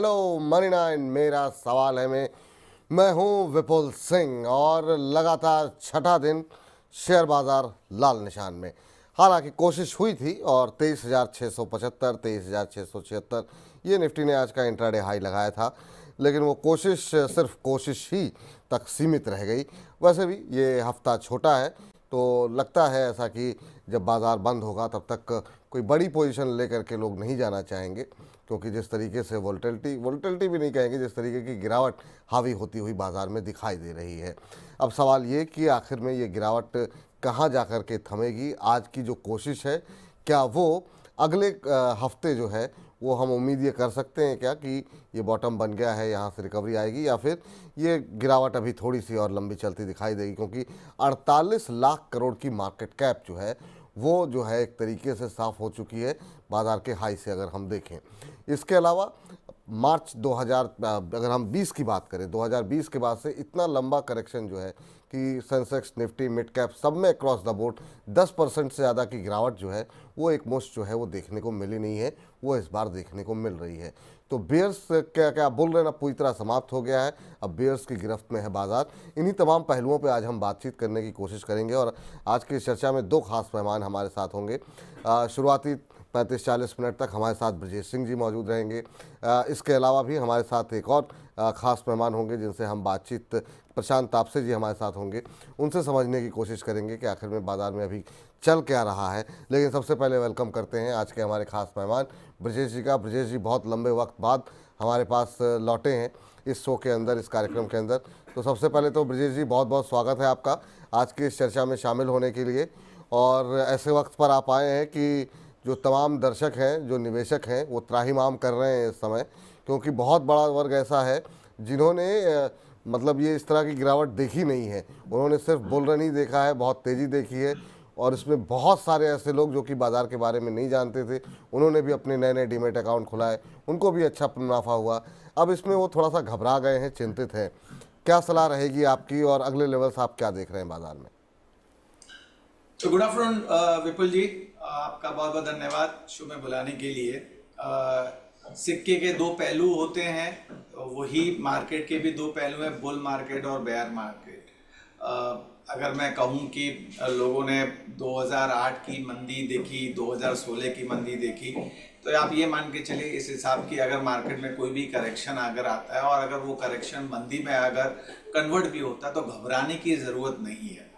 Hello money nine, मेरा सवाल है मैं हूं विपुल सिंह और लगातार छठा दिन शेयर बाजार लाल निशान में। हालांकि कोशिश हुई थी और 23,675, 23,676 ये निफ्टी ने आज का इंट्राडे हाई लगाया था, लेकिन वो कोशिश सिर्फ कोशिश ही तक सीमित रह गई। वैसे भी ये हफ्ता छोटा है, तो लगता है ऐसा कि जब बाज़ार बंद होगा तब तक कोई बड़ी पोजीशन लेकर के लोग नहीं जाना चाहेंगे, क्योंकि जिस तरीके से वोल्टिलिटी भी नहीं कहेंगे, जिस तरीके की गिरावट हावी होती हुई बाज़ार में दिखाई दे रही है। अब सवाल ये कि आखिर में ये गिरावट कहाँ जाकर के थमेगी। आज की जो कोशिश है, क्या वो अगले हफ्ते जो है वो हम उम्मीद ये कर सकते हैं क्या कि ये बॉटम बन गया है, यहाँ से रिकवरी आएगी, या फिर ये गिरावट अभी थोड़ी सी और लंबी चलती दिखाई देगी, क्योंकि 48 लाख करोड़ की मार्केट कैप जो है वो जो है एक तरीके से साफ़ हो चुकी है बाज़ार के हाई से, अगर हम देखें। इसके अलावा मार्च 2000 अगर हम 20 की बात करें, 2020 के बाद से इतना लंबा करेक्शन जो है कि सेंसेक्स, निफ्टी, मिड कैप सब में क्रॉस द बोर्ड 10% से ज़्यादा की गिरावट जो है वो एक मुश्त जो है वो देखने को मिली नहीं है, वो इस बार देखने को मिल रही है। तो बेयर्स क्या बोल रहे हैं ना, पूरी तरह समाप्त हो गया है, अब बेयर्स की गिरफ्त में है बाजार। इन्हीं तमाम पहलुओं पे आज हम बातचीत करने की कोशिश करेंगे और आज की इस चर्चा में दो खास मेहमान हमारे साथ होंगे। शुरुआती 35-40 मिनट तक हमारे साथ ब्रजेश सिंह जी मौजूद रहेंगे। इसके अलावा भी हमारे साथ एक और ख़ास मेहमान होंगे जिनसे हम बातचीत, प्रशांत तापसे जी हमारे साथ होंगे, उनसे समझने की कोशिश करेंगे कि आखिर में बाज़ार में अभी चल क्या रहा है। लेकिन सबसे पहले वेलकम करते हैं आज के हमारे ख़ास मेहमान ब्रजेश जी का। ब्रजेश जी बहुत लंबे वक्त बाद हमारे पास लौटे हैं इस शो के अंदर, इस कार्यक्रम के अंदर। तो सबसे पहले तो ब्रजेश जी बहुत बहुत स्वागत है आपका आज की इस चर्चा में शामिल होने के लिए। और ऐसे वक्त पर आप आए हैं कि जो तमाम दर्शक हैं, जो निवेशक हैं, वो त्राहिमाम कर रहे हैं इस समय, क्योंकि बहुत बड़ा वर्ग ऐसा है जिन्होंने मतलब ये इस तरह की गिरावट देखी नहीं है। उन्होंने सिर्फ बुल रन ही देखा है, बहुत तेज़ी देखी है, और इसमें बहुत सारे ऐसे लोग जो कि बाज़ार के बारे में नहीं जानते थे, उन्होंने भी अपने नए नए डीमेट अकाउंट खुलाए, उनको भी अच्छा मुनाफा हुआ। अब इसमें वो थोड़ा सा घबरा गए हैं, चिंतित हैं। क्या सलाह रहेगी आपकी और अगले लेवल्स आप क्या देख रहे हैं बाज़ार में? तो गुड आफ्टरनून विपुल जी, आपका बहुत बहुत धन्यवाद शो में बुलाने के लिए। सिक्के के दो पहलू होते हैं, वही मार्केट के भी दो पहलू हैं, बुल मार्केट और बेयर मार्केट। अगर मैं कहूँ कि लोगों ने 2008 की मंदी देखी, 2016 की मंदी देखी, तो आप ये मान के चलिए इस हिसाब की अगर मार्केट में कोई भी करेक्शन अगर आता है और अगर वो करेक्शन मंदी में अगर कन्वर्ट भी होता है तो घबराने की ज़रूरत नहीं है।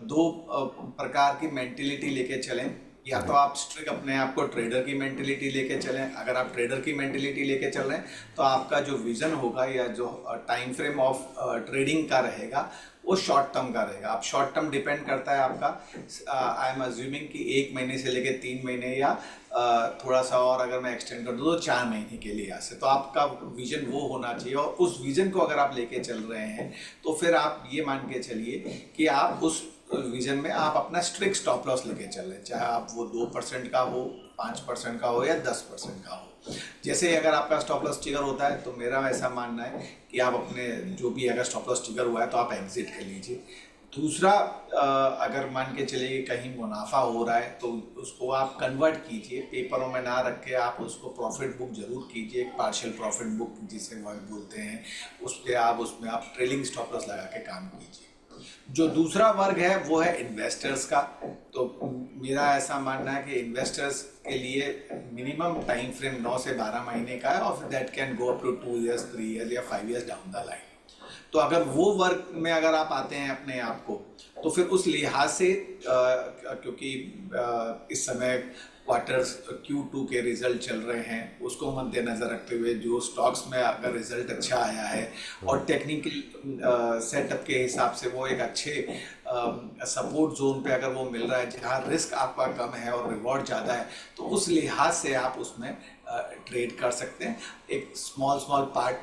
दो प्रकार की मेंटेलिटी लेके चलें, या तो आप स्ट्रिक्ट अपने आप को ट्रेडर की मेंटेलिटी लेके चलें। अगर आप ट्रेडर की मेंटेलिटी लेके चल रहे हैं तो आपका जो विज़न होगा या जो टाइम फ्रेम ऑफ ट्रेडिंग का रहेगा वो शॉर्ट टर्म का रहेगा। आप शॉर्ट टर्म डिपेंड करता है आपका, आई एम अज्यूमिंग कि 1 महीने से लेके 3 महीने या थोड़ा सा और अगर मैं एक्सटेंड कर दूँ तो 4 महीने के लिए यहाँ से, तो आपका विजन वो होना चाहिए। और उस विजन को अगर आप लेके चल रहे हैं तो फिर आप ये मान के चलिए कि आप उस विजन में आप अपना स्ट्रिक्ट स्टॉप लॉस लेके चल रहे हैं, चाहे आप वो 2% का हो, 5% का हो या 10% का हो। जैसे अगर आपका स्टॉप लॉस ट्रिगर होता है तो मेरा ऐसा मानना है कि आप अपने जो भी अगर स्टॉप लॉस ट्रिगर हुआ है तो आप एग्जिट कर लीजिए। दूसरा, अगर मान के चलिए कहीं मुनाफा हो रहा है तो उसको आप कन्वर्ट कीजिए, पेपरों में ना रख के आप उसको प्रॉफिट बुक जरूर कीजिए, एक पार्शियल प्रॉफिट बुक जिसे बोलते हैं, उस पर आप उसमें आप ट्रेलिंग स्टॉप लॉस लगा के काम कीजिए। जो दूसरा वर्ग है वो है इन्वेस्टर्स का। तो मेरा ऐसा मानना है कि इन्वेस्टर्स के लिए मिनिमम टाइम फ्रेम 9 से 12 महीने का है और that can go up to 2 years, 3 years या 5 इयर्स डाउन द लाइन। तो अगर वो वर्ग में अगर आप आते हैं अपने आप को, तो फिर उस लिहाज से क्योंकि इस समय क्वार्टर्स Q2 के रिजल्ट चल रहे हैं, उसको मद्देनज़र रखते हुए जो स्टॉक्स में अगर रिजल्ट अच्छा आया है और टेक्निकल सेटअप के हिसाब से वो एक अच्छे सपोर्ट जोन पे अगर वो मिल रहा है जहाँ रिस्क आपका कम है और रिवॉर्ड ज़्यादा है, तो उस लिहाज से आप उसमें ट्रेड कर सकते हैं। एक स्मॉल पार्ट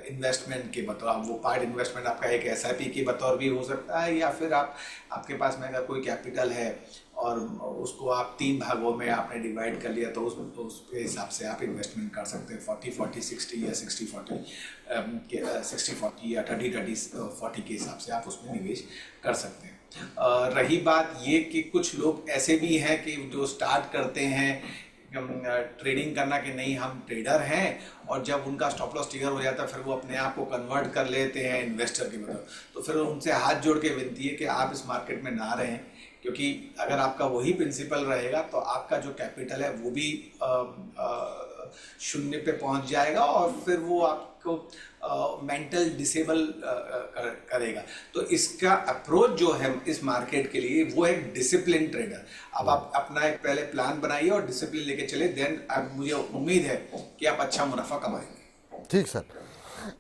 इन्वेस्टमेंट के बतौर, वो पार्ट इन्वेस्टमेंट आपका एक SIP के बतौर भी हो सकता है, या फिर आपके पास में अगर कोई कैपिटल है और उसको आप 3 भागों में आपने डिवाइड कर लिया तो उस हिसाब से आप इन्वेस्टमेंट कर सकते हैं। 40-40-60 या 60-40 या 30-30-40 के हिसाब से आप उसमें निवेश कर सकते हैं। रही बात ये कि कुछ लोग ऐसे भी हैं कि जो स्टार्ट करते हैं ट्रेडिंग करना कि नहीं हम ट्रेडर हैं, और जब उनका स्टॉप लॉस ट्रिगर हो जाता है फिर वो अपने आप को कन्वर्ट कर लेते हैं इन्वेस्टर की तरफ। तो फिर उनसे हाथ जोड़ के विनती है कि आप इस मार्केट में ना रहें, क्योंकि अगर आपका वही प्रिंसिपल रहेगा तो आपका जो कैपिटल है वो भी शून्य पे पहुंच जाएगा, और फिर वो आपको मेंटल डिसेबल करेगा। तो इसका अप्रोच जो है इस मार्केट के लिए वो है डिसिप्लिन ट्रेडर। अब आप अपना एक पहले प्लान बनाइए और डिसिप्लिन लेके चले, देन मुझे उम्मीद है कि आप अच्छा मुनाफा कमाएंगे। ठीक सर।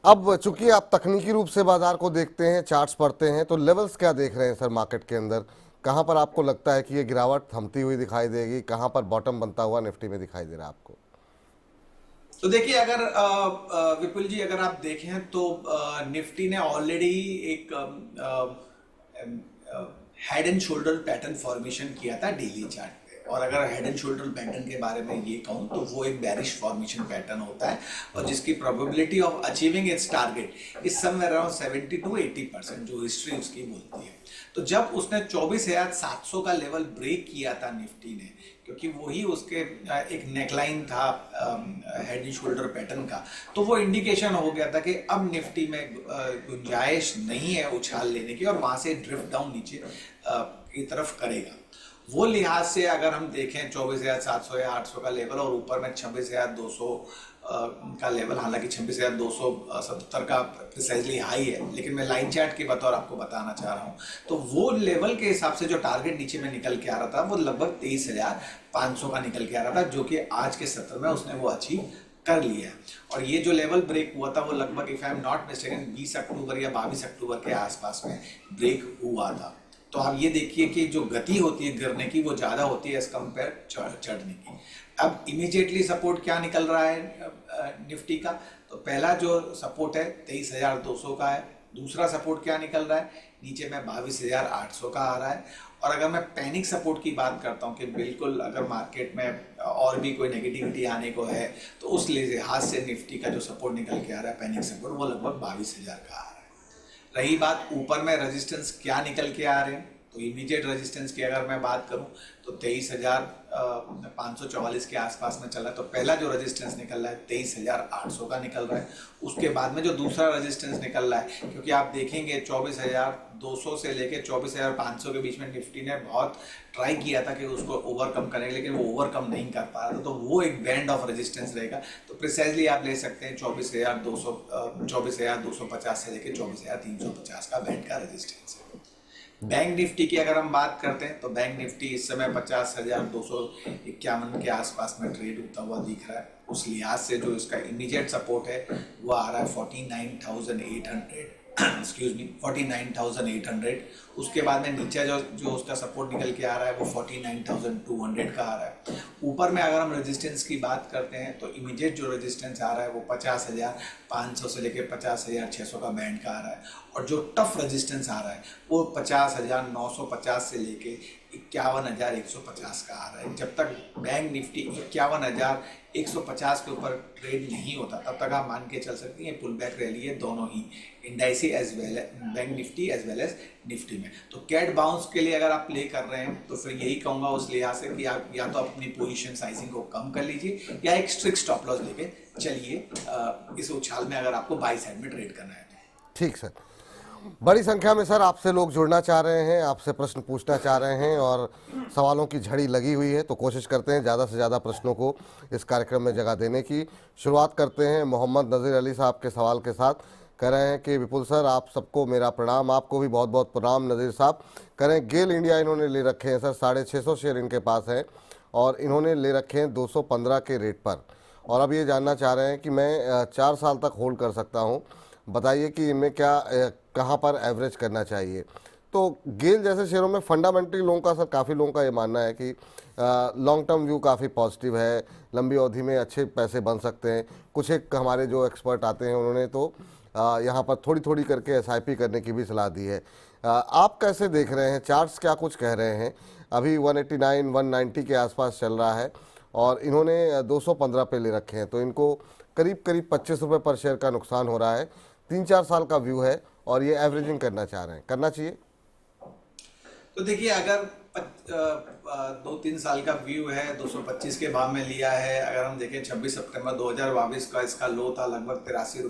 अब चूंकि आप तकनीकी रूप से बाजार को देखते हैं, चार्ट्स पढ़ते हैं, तो लेवल्स क्या देख रहे हैं सर मार्केट के अंदर? कहां पर आपको लगता है कि ये गिरावट थमती हुई दिखाई देगी, कहां पर बॉटम बनता हुआ निफ्टी में दिखाई दे रहा है आपको? तो देखिए, अगर विपुल जी अगर आप देखें तो निफ्टी ने ऑलरेडी एक head and shoulder pattern formation किया था डेली चार्ट पे, और अगर हेड एंड शोल्डर पैटर्न के बारे में ये कहूँ तो वो एक बेरिश फॉर्मेशन पैटर्न होता है, और जिसकी probability of achieving it's target इस समवेयर अराउंड 70 to 80%, जो हिस्ट्री उसकी बोलती है। तो जब उसने 24,700 का लेवल ब्रेक किया था निफ्टी ने, क्योंकि वही उसके एक नेकलाइन था हेड एंड शोल्डर पैटर्न का, तो वो इंडिकेशन हो गया था कि अब निफ्टी में गुंजाइश नहीं है उछाल लेने की, और वहां से ड्रिफ्ट डाउन नीचे की तरफ करेगा। वो लिहाज से अगर हम देखें 24,700 या 800 का लेवल, और ऊपर में 26,200 का लेवल, हालांकि 26,270 का प्रिसाइजली हाई है, लेकिन मैं लाइन चार्ट के बतौर आपको बताना चाह रहा हूँ। तो वो लेवल के हिसाब से जो टारगेट नीचे में निकल के आ रहा था वो लगभग 23,500 का निकल के आ रहा था, जो कि आज के सत्र में उसने वो अचीव कर लिया है। और ये जो लेवल ब्रेक हुआ था वो लगभग, if I am not mistaken, 20 अक्टूबर या 22 अक्टूबर के आसपास में ब्रेक हुआ था। तो आप ये देखिए कि जो गति होती है गिरने की वो ज़्यादा होती है एज कम्पेयर चढ़ने की। अब इमीडिएटली सपोर्ट क्या निकल रहा है निफ्टी का? तो पहला जो सपोर्ट है 23,200 का है। दूसरा सपोर्ट क्या निकल रहा है? नीचे में 22,800 का आ रहा है। और अगर मैं पैनिक सपोर्ट की बात करता हूँ कि बिल्कुल अगर मार्केट में और भी कोई नेगेटिविटी आने को है, तो उस लिहाज से निफ्टी का जो सपोर्ट निकल के आ रहा है पैनिक सपोर्ट, वो लगभग 22,000 का आ रहा है। रही बात ऊपर में रेजिस्टेंस क्या निकल के आ रहे हैं, तो इमीडिएट रेजिस्टेंस की अगर मैं बात करूं तो 23,544 के आसपास में चला है। तो पहला जो रेजिस्टेंस निकल रहा है 23,800 का निकल रहा है। उसके बाद में जो दूसरा रेजिस्टेंस निकल रहा है, क्योंकि आप देखेंगे 24,200 से लेके 24,500 के बीच में निफ्टी ने बहुत ट्राई किया था कि उसको ओवरकम करें, लेकिन वो ओवरकम नहीं कर पा रहा था। तो वो एक बैंड ऑफ रेजिस्टेंस रहेगा। तो प्रिसाइजली आप ले सकते हैं 24,250 से लेके 24,350 का बैंड का रेजिस्टेंस है। बैंक निफ्टी की अगर हम बात करते हैं तो बैंक निफ्टी इस समय 50,251 के आसपास में ट्रेड होता हुआ दिख रहा है। उस लिहाज से जो इसका इमीडिएट सपोर्ट है वो आ रहा है 49,800 एक्सक्यूज मी 49,800। उसके बाद में नीचे जो उसका सपोर्ट निकल के आ रहा है वो 49,200 का आ रहा है। ऊपर में अगर हम रेजिस्टेंस की बात करते हैं तो इमीडिएट जो रेजिस्टेंस आ रहा है वो 50,500 से लेकर 50,600 का बैंड का आ रहा है। और जो टफ रेजिस्टेंस आ रहा है वो 50,950 से लेके 51,150 का आ रहा है। जब तक बैंक निफ्टी 51,150 के ऊपर ट्रेड नहीं होता तब तक आप मान के चल सकती हैं पुल बैक रैली है दोनों ही indices as well bank Nifty as well as Nifty में। तो कैट बाउंस के लिए अगर आप प्ले कर रहे हैं तो फिर यही कहूँगा उस लिहाज से कि आप या तो अपनी पोजीशन साइजिंग को कम कर लीजिए या एक स्ट्रिक्ट स्टॉप लॉस लेके चलिए इस उछाल में, अगर आपको बाई साइड में ट्रेड करना है। ठीक सर। बड़ी संख्या में सर आपसे लोग जुड़ना चाह रहे हैं, आपसे प्रश्न पूछना चाह रहे हैं और सवालों की झड़ी लगी हुई है, तो कोशिश करते हैं ज़्यादा से ज़्यादा प्रश्नों को इस कार्यक्रम में जगह देने की। शुरुआत करते हैं मोहम्मद नज़ीर अली साहब के सवाल के साथ। कह रहे हैं कि विपुल सर आप सबको मेरा प्रणाम। आपको भी बहुत बहुत प्रणाम नज़ीर साहब। कह रहे हैं गेल इंडिया इन्होंने ले रखे हैं सर, 650 शेयर इनके पास हैं और इन्होंने ले रखे हैं 215 के रेट पर, और अब ये जानना चाह रहे हैं कि मैं 4 साल तक होल्ड कर सकता हूँ, बताइए कि इनमें क्या कहाँ पर एवरेज करना चाहिए। तो गेल जैसे शेयरों में फंडामेंटली लोगों का सर, काफ़ी लोगों का ये मानना है कि लॉन्ग टर्म व्यू काफ़ी पॉजिटिव है, लंबी अवधि में अच्छे पैसे बन सकते हैं। कुछ एक हमारे जो एक्सपर्ट आते हैं उन्होंने तो यहाँ पर थोड़ी थोड़ी करके SIP करने की भी सलाह दी है। आप कैसे देख रहे हैं, चार्ट्स क्या कुछ कह रहे हैं? अभी 189 190 के आसपास चल रहा है और इन्होंने 215 पे ले रखे हैं, तो इनको करीब करीब 25 रुपये पर शेयर का नुकसान हो रहा है। 3-4 साल का व्यू है और ये एवरेजिंग करना चाह रहे हैं, करना चाहिए? तो तो देखिए, अगर 2-3 साल का व्यू है, 225 के भाव में लिया है। अगर हम देखें 26 सितंबर 2022 का इसका लो था लगभग 83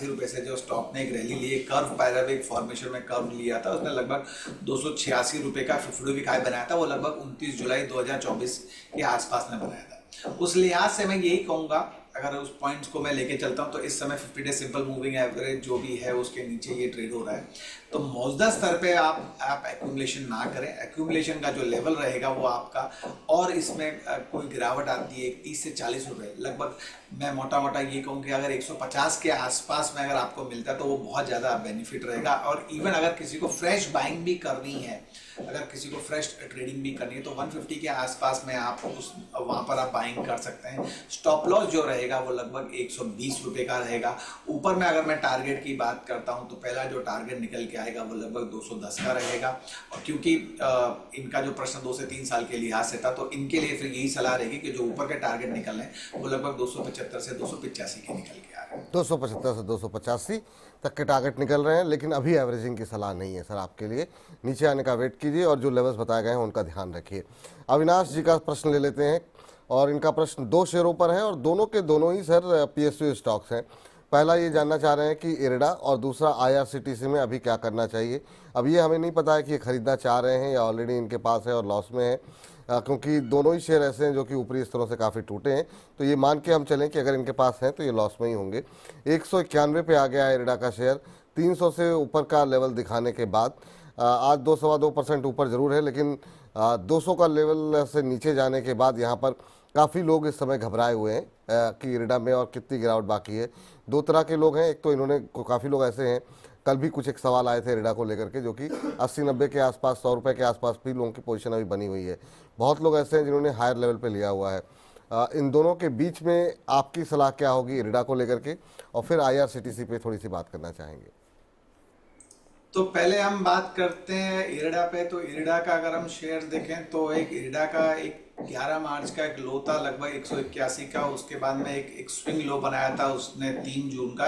रुपए से जो स्टॉक ने एक रैली ली, कर्व पैराबोलिक फॉर्मेशन में कर्व लिया था, उसने लगभग 286 रुपए का 50 वीक हाई बनाया था। वो लगभग 29 जुलाई 2024 के आसपास में बनाया था। उस लिहाज से मैं यही कहूंगा, अगर उस पॉइंट्स को मैं लेके चलता हूं, तो इस समय 50 डे सिंपल मूविंग एवरेज जो भी है उसके नीचे ये ट्रेड हो रहा है। तो मौजूदा स्तर पे आप एक्यूमुलेशन ना करें। एक्यूमुलेशन का जो लेवल रहेगा वो आपका, और इसमें कोई गिरावट आती है 30 से 40 रुपए लगभग, मैं मोटा मोटा ये कहूँ कि अगर 150 के आसपास में अगर आपको मिलता है तो वो बहुत ज़्यादा बेनिफिट रहेगा। और इवन अगर किसी को फ्रेश बाइंग भी करनी है, अगर किसी को फ्रेश ट्रेडिंग भी करनी है, तो 150 के आसपास में आप वहाँ पर आप बाइंग कर सकते हैं। स्टॉप लॉस जो रहेगा वो लगभग 120 रुपए का रहेगा। ऊपर में अगर मैं टारगेट की बात करता हूँ तो पहला जो टारगेट निकल के आएगा वो लगभग 210 का रहेगा। और क्योंकि इनका जो प्रश्न 2 से 3 साल के लिहाज से था, तो इनके लिए फिर यही सलाह रहेगी कि जो ऊपर के टारगेट निकल रहे हैं वो लगभग 275 से 285 के निकल के आ रहे हैं। 275 से 285 तक के टारगेट निकल रहे हैं, लेकिन अभी एवरेजिंग की सलाह नहीं है सर आपके लिए। नीचे आने का वेट कीजिए और जो लेवल्स बताए गए हैं उनका ध्यान रखिए। अविनाश जी का प्रश्न ले लेते हैं, और इनका प्रश्न 2 शेयरों पर है और दोनों के दोनों ही सर PSU स्टॉक्स हैं। पहला ये जानना चाह रहे हैं कि इरडा, और दूसरा IRCTC में अभी क्या करना चाहिए। अब ये हमें नहीं पता है कि ये खरीदना चाह रहे हैं या ऑलरेडी इनके पास है और लॉस में है, क्योंकि दोनों ही शेयर ऐसे हैं जो कि ऊपरी स्तरों से काफ़ी टूटे हैं। तो ये मान के हम चलें कि अगर इनके पास हैं तो ये लॉस में ही होंगे। 191 पे आ गया है इरडा का शेयर, 300 से ऊपर का लेवल दिखाने के बाद आज 2-2.25% ऊपर ज़रूर है, लेकिन 200 का लेवल से नीचे जाने के बाद यहाँ पर काफ़ी लोग इस समय घबराए हुए हैं कि इरडा में और कितनी गिरावट बाकी है। दो तरह के लोग हैं, एक तो इन्होंने काफ़ी लोग ऐसे हैं, कल भी कुछ एक सवाल आए थे इरडा को लेकर के, जो कि 80-90 के आसपास, 100 रुपये के आसपास भी लोगों की पोजीशन अभी बनी हुई है। बहुत लोग ऐसे हैं जिन्होंने हायर लेवल पे लिया हुआ है। इन दोनों के बीच में आपकी सलाह क्या होगी इरडा को लेकर के, और फिर IRCTC पे थोड़ी सी बात करना चाहेंगे। तो पहले हम बात करते हैं इरडा पे। तो इरडा का अगर हम शेयर देखें तो एक इरडा का एक 11 मार्च का एक लो था लगभग 181 का। उसके बाद में एक स्विंग लो बनाया था उसने 3 जून का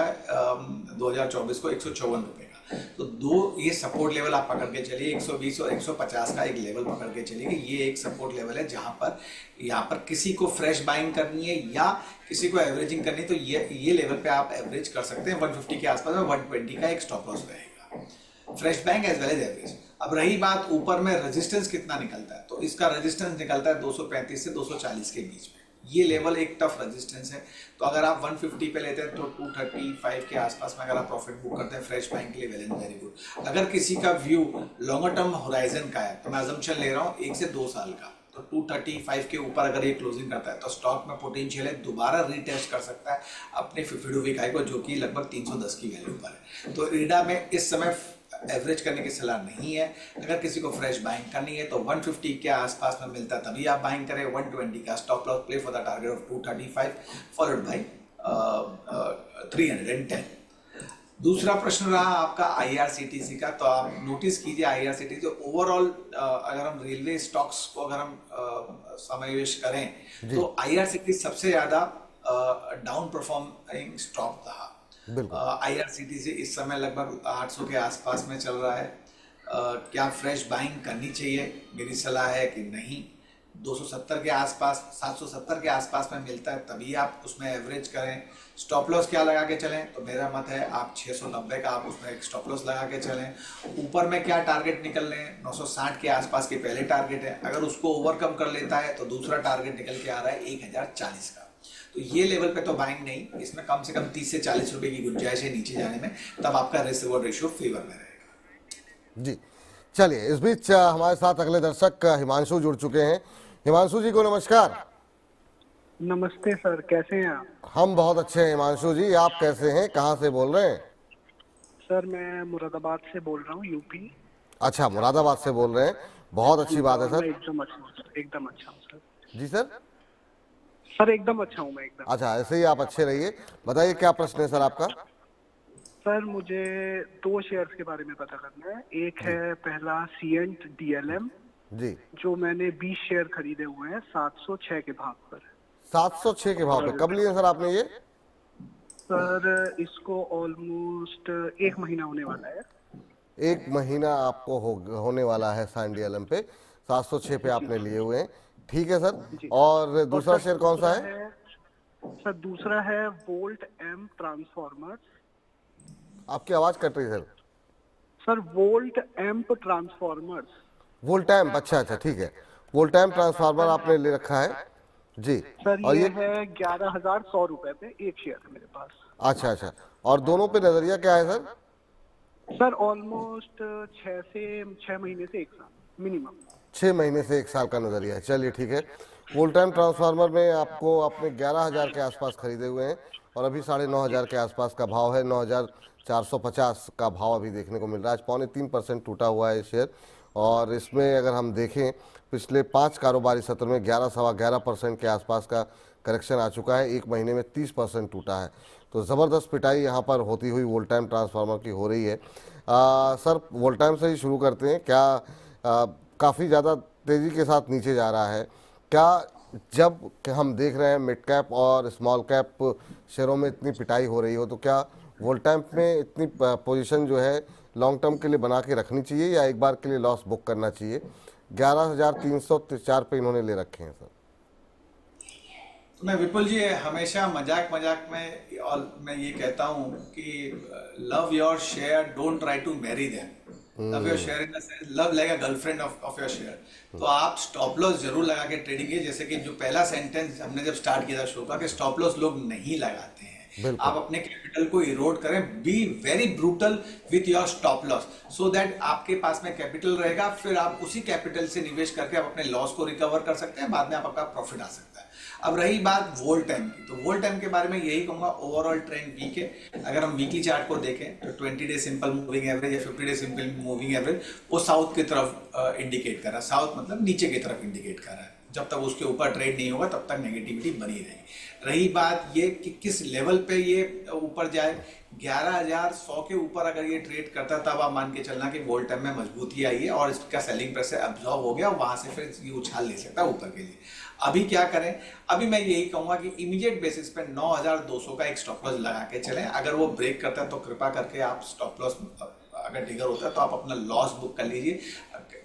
2024 को 154 रुपए का। तो दो ये सपोर्ट लेवल आप पकड़ के चलिए, 120 और 150 का एक लेवल पकड़ के चलिए कि ये एक सपोर्ट लेवल है जहां पर यहाँ पर किसी को फ्रेश बाइंग करनी है या किसी को एवरेजिंग करनी है, तो ये लेवल पे आप एवरेज कर सकते हैं। 150 के आसपास में 120 का एक स्टॉप लॉस रहेगा, fresh bank as well as average. अब रही बात ऊपर में रेजिस्टेंस कितना निकलता है, तो इसका रेजिस्टेंस निकलता है 235 से 240 के बीच में। ये लेवल एक टफ रेजिस्टेंस है। तो अगर आप 150 पे लेते हैं तो 235 के आसपास में अगर आप प्रॉफिट बुक करते हैं फ्रेश बैंक के लिए, वेल एंड वेरी गुड। अगर किसी का व्यू लॉन्गर टर्म होराइजन का है, तो मैं अजम्पशन ले रहा हूँ 1 से 2 साल का, तो 235 के ऊपर अगर ये क्लोजिंग करता है तो स्टॉक में पोटेंशियल है, दोबारा रीटेस्ट कर सकता है अपने 52 वीक हाई को, जो कि लगभग 310 की वैल्यू पर है। तो इरडा में इस समय एवरेज करने की सलाह नहीं है। अगर किसी को फ्रेश बाइंग करनी है तो 150 के आसपास में मिलता है तभी आप बाइंग करें। 120 का stop loss play for the target of 235 followed by 310। दूसरा प्रश्न रहा आपका IRCTC का। तो आप नोटिस कीजिए IRCTC ओवरऑल अगर हम रेलवे स्टॉक्स को अगर हम समावेश करें तो IRCTC सबसे ज्यादा डाउन परफॉर्मिंग स्टॉक रहा। IRCTC इस समय लगभग 800 के आसपास में चल रहा है। क्या फ्रेश बाइंग करनी चाहिए? मेरी सलाह है कि नहीं। 270 के आसपास, 770 के आसपास में मिलता है तभी आप उसमें एवरेज करें। स्टॉप लॉस क्या लगा के चलें, तो मेरा मत है आप 690 का आप उसमें एक स्टॉप लॉस लगा के चलें। ऊपर में क्या टारगेट निकल रहे हैं, 960 के आसपास के पहले टारगेट है, अगर उसको ओवरकम कर लेता है तो दूसरा टारगेट निकल के आ रहा है 1040 का। तो ये लेवल पे तो बाइंग नहीं, इसमें कम से कम 30 से 40 रुपए की गुंजाइश है नीचे जाने में, तब आपका रिस्क रिवॉर्ड रेशियो फेवर में रहेगा। जी चलिए, इस बीच हमारे साथ अगले दर्शक हिमांशु जुड़ चुके हैं। हिमांशु जी को नमस्कार। नमस्ते सर, कैसे हैं आप? हम बहुत अच्छे हैं हिमांशु जी, आप कैसे हैं, कहाँ से बोल रहे हैं? सर मैं मुरादाबाद से बोल रहा हूँ, यूपी। अच्छा, मुरादाबाद से बोल रहे हैं, बहुत अच्छी बात है सर। एकदम अच्छा हूँ सर, एकदम अच्छा हूँ सर। जी सर? सर एकदम अच्छा हूँ मैं, एकदम। अच्छा, ऐसे ही आप अच्छे रहिए। बताइए क्या प्रश्न है सर आपका? सर मुझे 2 शेयर्स के बारे में पता करना है। एक है पहला सीएंट DLM, जी, जो मैंने 20 शेयर खरीदे हुए हैं 706 के भाव पर। 706 के भाव पे कब लिए सर आपने ये? सर इसको ऑलमोस्ट 1 महीना होने वाला है। एक महीना आपको होने वाला है साइन पे, 706 पे आपने लिए हुए हैं। ठीक है सर। जी। और दूसरा सर शेयर कौन सा है? सर दूसरा है वोल्ट एम ट्रांसफॉर्मर्स। आपकी आवाज कट रही है sir. Sir volt amp transformers. Voltamp, अच्छा अच्छा, ठीक है। वोल्टैम्प ट्रांसफार्मर आपने ले रखा है जी। सर और ये ये, है 11,100 रुपए पे एक शेयर है मेरे पास। अच्छा अच्छा, और दोनों पे नजरिया क्या है सर? सर ऑलमोस्ट 6 महीने से 1 साल मिनिमम। 6 महीने से 1 साल का नजरिया है, चलिए ठीक है। वोल्टैम्प ट्रांसफार्मर में आपको आपने 11,000 के आसपास खरीदे हुए हैं और अभी 9,500 के आसपास का भाव है। 9,450 का भाव अभी देखने को मिल रहा है। आज 0.3% टूटा हुआ है ये शेयर। और इसमें अगर हम देखें, पिछले 5 कारोबारी सत्र में 11-11.25% के आसपास का करेक्शन आ चुका है। एक महीने में 30% टूटा है। तो ज़बरदस्त पिटाई यहाँ पर होती हुई वोल्टैम्प ट्रांसफार्मर की हो रही है। सर वोल्टैम्प से ही शुरू करते हैं। क्या काफ़ी ज़्यादा तेज़ी के साथ नीचे जा रहा है? क्या जब कि हम देख रहे हैं मिड कैप और स्मॉल कैप शेयरों में इतनी पिटाई हो रही हो, तो क्या वोल्टैम्प में इतनी पोजीशन जो है लॉन्ग टर्म के लिए बना के रखनी चाहिए या एक बार के लिए लॉस बुक करना चाहिए? 11,304 पे इन्होंने ले रखे हैं सर। तो मैं विपुल जी हमेशा मजाक मजाक में और मैं ये कहता हूँ कि love your share, don't try to marry them. Love your share in the sense love like a girlfriend of your share. तो आप स्टॉप लॉस जरूर लगा के ट्रेडिंग कीजिए। जैसे कि जो पहला सेंटेंस हमने जब स्टार्ट किया था शो का कि स्टॉप लॉस लोग नहीं लगाते हैं। आप अपने कैपिटल को इरोड करें, be very brutal with your stop loss so that आपके पास में कैपिटल रहेगा। फिर आप उसी कैपिटल से निवेश करके आप अपने लॉस को रिकवर कर सकते हैं। बाद में आपका प्रॉफिट आ सकता है। अब रही बात वोल्टैम्प की, तो वोल्टैम्प के बारे में यही कहूंगा, ओवरऑल ट्रेंड वीक है। अगर हम वीकली चार्ट को देखें तो 20 डे सिंपल मूविंग एवरेज या 50 डे सिंपल मूविंग एवरेज वो साउथ की तरफ इंडिकेट कर रहा है। साउथ मतलब नीचे की तरफ इंडिकेट कर रहा है। जब तक उसके ऊपर ट्रेड नहीं होगा तब तक नेगेटिविटी बनी रहेगी। रही बात ये कि किस लेवल पे ये ऊपर जाए, 11,100 के ऊपर अगर ये ट्रेड करता है तब आप मान के चलना कि वोल्टैम्प में मजबूती आई है और इसका सेलिंग प्रेशर अब्जॉर्ब हो गया, वहां से फिर ये उछाल ले सकता है ऊपर के लिए। अभी क्या करें? अभी मैं यही कहूंगा कि इमीडिएट बेसिस पे 9,200 का एक स्टॉप लॉस लगा के चलें। अगर वो ब्रेक करता है तो कृपा करके आप स्टॉप लॉस, अगर ट्रिगर होता है तो आप अपना लॉस बुक कर लीजिए।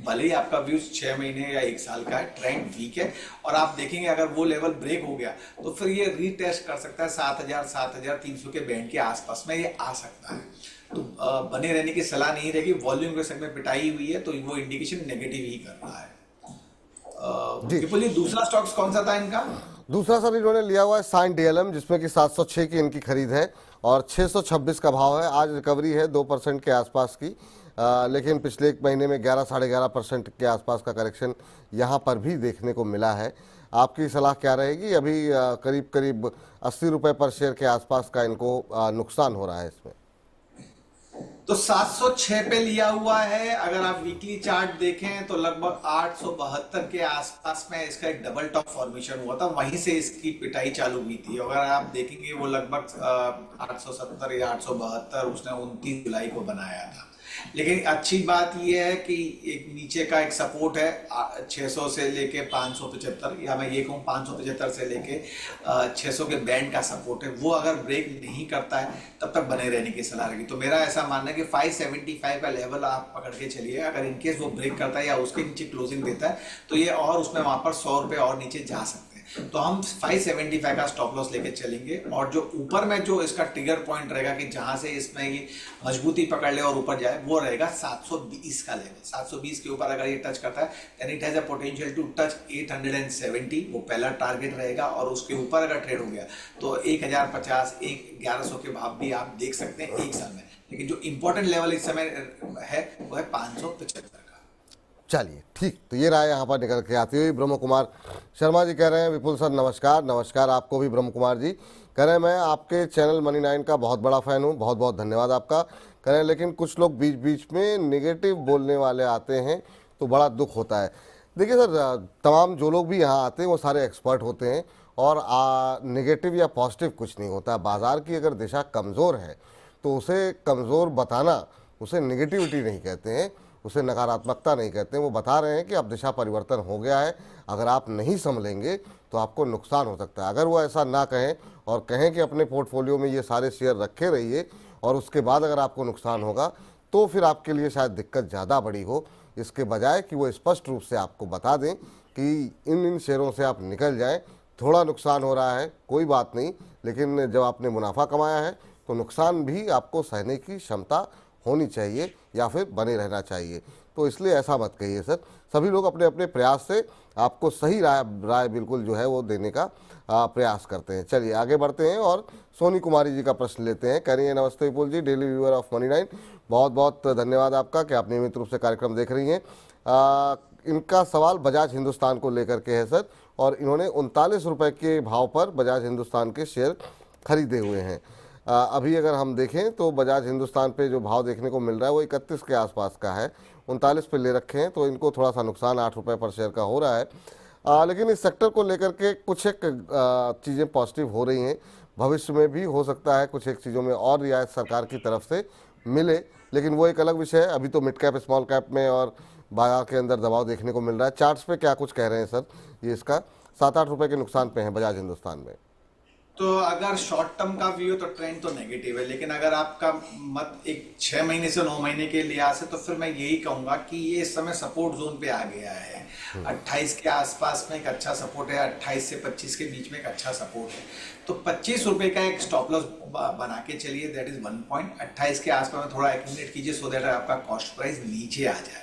भले ही आपका व्यू 6 महीने या 1 साल का है, ट्रेंड वीक है और आप देखेंगे अगर वो लेवल ब्रेक हो गया तो फिर ये रीटेस्ट कर सकता है 7,000-7,300 के बैंड के आसपास में ये आ सकता है। तो बने रहने की सलाह नहीं रहेगी। वॉल्यूम के सेगमेंट पिटाई हुई है तो वो इंडिकेशन नेगेटिव ही कर रहा है। दूसरा स्टॉक्स कौन सा था इनका? दूसरा सर इन्होंने लिया हुआ है साइन डीएलएम, जिसमें कि 706 की इनकी खरीद है और 626 का भाव है। आज रिकवरी है 2% के आसपास की, लेकिन पिछले एक महीने में 11-11.5% के आसपास का करेक्शन यहाँ पर भी देखने को मिला है। आपकी सलाह क्या रहेगी? अभी करीब करीब 80 रुपये पर शेयर के आसपास का इनको नुकसान हो रहा है इसमें। तो 706 पे लिया हुआ है। अगर आप वीकली चार्ट देखें तो लगभग 872 के आसपास में इसका एक डबल टॉप फॉर्मेशन हुआ था, वहीं से इसकी पिटाई चालू हुई थी। अगर आप देखेंगे वो लगभग 870 या 872 उसने 29 जुलाई को बनाया था। लेकिन अच्छी बात यह है कि एक नीचे का एक सपोर्ट है 600 से लेके 575, या मैं ये कहूँ 575 से लेके 600 के बैंड का सपोर्ट है। वो अगर ब्रेक नहीं करता है तब तक बने रहने की सलाह रहेगी। तो मेरा ऐसा मानना है कि 575 का लेवल आप पकड़ के चलिए। अगर इनकेस वो ब्रेक करता है या उसके नीचे क्लोजिंग देता है तो ये और उसमें वहां पर 100 रुपये और नीचे जा सकते हैं। तो हम 575 का स्टॉप लॉस लेके चलेंगे और जो ऊपर में जो इसका ट्रिगर पॉइंट रहेगा कि जहां से इसमें ये मजबूती पकड़ ले और ऊपर जाए, वो रहेगा 720 का लेवल। 720 के ऊपर अगर ये टच करता है then it has a potential to touch 870, वो पहला टारगेट रहेगा। और उसके ऊपर अगर ट्रेड हो गया तो 1050, 1100 के भाव भी आप देख सकते हैं एक साल में। लेकिन जो इंपॉर्टेंट लेवल इस समय है वो है 575 का। चलिए ठीक, तो ये राय यहाँ पर निकल के आती हुई ब्रह्म कुमार शर्मा जी कह रहे हैं, विपुल सर नमस्कार। नमस्कार आपको भी ब्रह्म कुमार जी। कह रहे हैं मैं आपके चैनल मनी 9 का बहुत बड़ा फ़ैन हूँ, बहुत बहुत धन्यवाद आपका। कह रहे हैं लेकिन कुछ लोग बीच बीच में नेगेटिव बोलने वाले आते हैं तो बड़ा दुख होता है। देखिए सर, तमाम जो लोग भी यहाँ आते हैं वो सारे एक्सपर्ट होते हैं और नेगेटिव या पॉजिटिव कुछ नहीं होता। बाज़ार की अगर दिशा कमज़ोर है तो उसे कमज़ोर बताना, उसे नेगेटिविटी नहीं कहते हैं, उसे नकारात्मकता नहीं कहते हैं। वो बता रहे हैं कि अब दिशा परिवर्तन हो गया है, अगर आप नहीं संभलेंगे तो आपको नुकसान हो सकता है। अगर वो ऐसा ना कहें और कहें कि अपने पोर्टफोलियो में ये सारे शेयर रखे रहिए और उसके बाद अगर आपको नुकसान होगा तो फिर आपके लिए शायद दिक्कत ज़्यादा बड़ी हो, इसके बजाय कि वो स्पष्ट रूप से आपको बता दें कि इन शेयरों से आप निकल जाएं। थोड़ा नुकसान हो रहा है, कोई बात नहीं, लेकिन जब आपने मुनाफा कमाया है तो नुकसान भी आपको सहने की क्षमता होनी चाहिए या फिर बने रहना चाहिए। तो इसलिए ऐसा मत कहिए सर। सभी लोग अपने अपने प्रयास से आपको सही राय बिल्कुल जो है वो देने का प्रयास करते हैं। चलिए आगे बढ़ते हैं और सोनी कुमारी जी का प्रश्न लेते हैं। कह रही है, नमस्ते विपुल जी, डेली व्यूअर ऑफ मनी9, बहुत बहुत धन्यवाद आपका कि आप नियमित रूप से कार्यक्रम देख रही हैं। इनका सवाल बजाज हिंदुस्तान को लेकर के है सर, और इन्होंने 39 रुपये के भाव पर बजाज हिंदुस्तान के शेयर खरीदे हुए हैं। अभी अगर हम देखें तो बजाज हिंदुस्तान पे जो भाव देखने को मिल रहा है वो 31 के आसपास का है। 39 पे ले रखे हैं, तो इनको थोड़ा सा नुकसान 8 रुपये पर शेयर का हो रहा है। लेकिन इस सेक्टर को लेकर के कुछ एक चीज़ें पॉजिटिव हो रही हैं। भविष्य में भी हो सकता है कुछ एक चीज़ों में और रियायत सरकार की तरफ से मिले, लेकिन वो एक अलग विषय है। अभी तो मिड कैप स्मॉल कैप में और बाजार के अंदर दबाव देखने को मिल रहा है। चार्ट्स पे क्या कुछ कह रहे हैं सर? ये इसका 7-8 रुपये के नुकसान पे है बजाज हिंदुस्तान में। तो अगर शॉर्ट टर्म का व्यू तो ट्रेंड तो नेगेटिव है, लेकिन अगर आपका मत एक 6 महीने से 9 महीने के लिहाज से, तो फिर मैं यही कहूंगा कि ये इस समय सपोर्ट जोन पे आ गया है। 28 के आसपास में एक अच्छा सपोर्ट है, 28 से 25 के बीच में एक अच्छा सपोर्ट है। तो 25 रुपए का एक स्टॉप लॉस बना के चलिए, दैट इज 1 पॉइंट। 28 के आसपास में थोड़ा एक्यूमुलेट कीजिए सो दैट आपका कॉस्ट प्राइस नीचे आ जाए।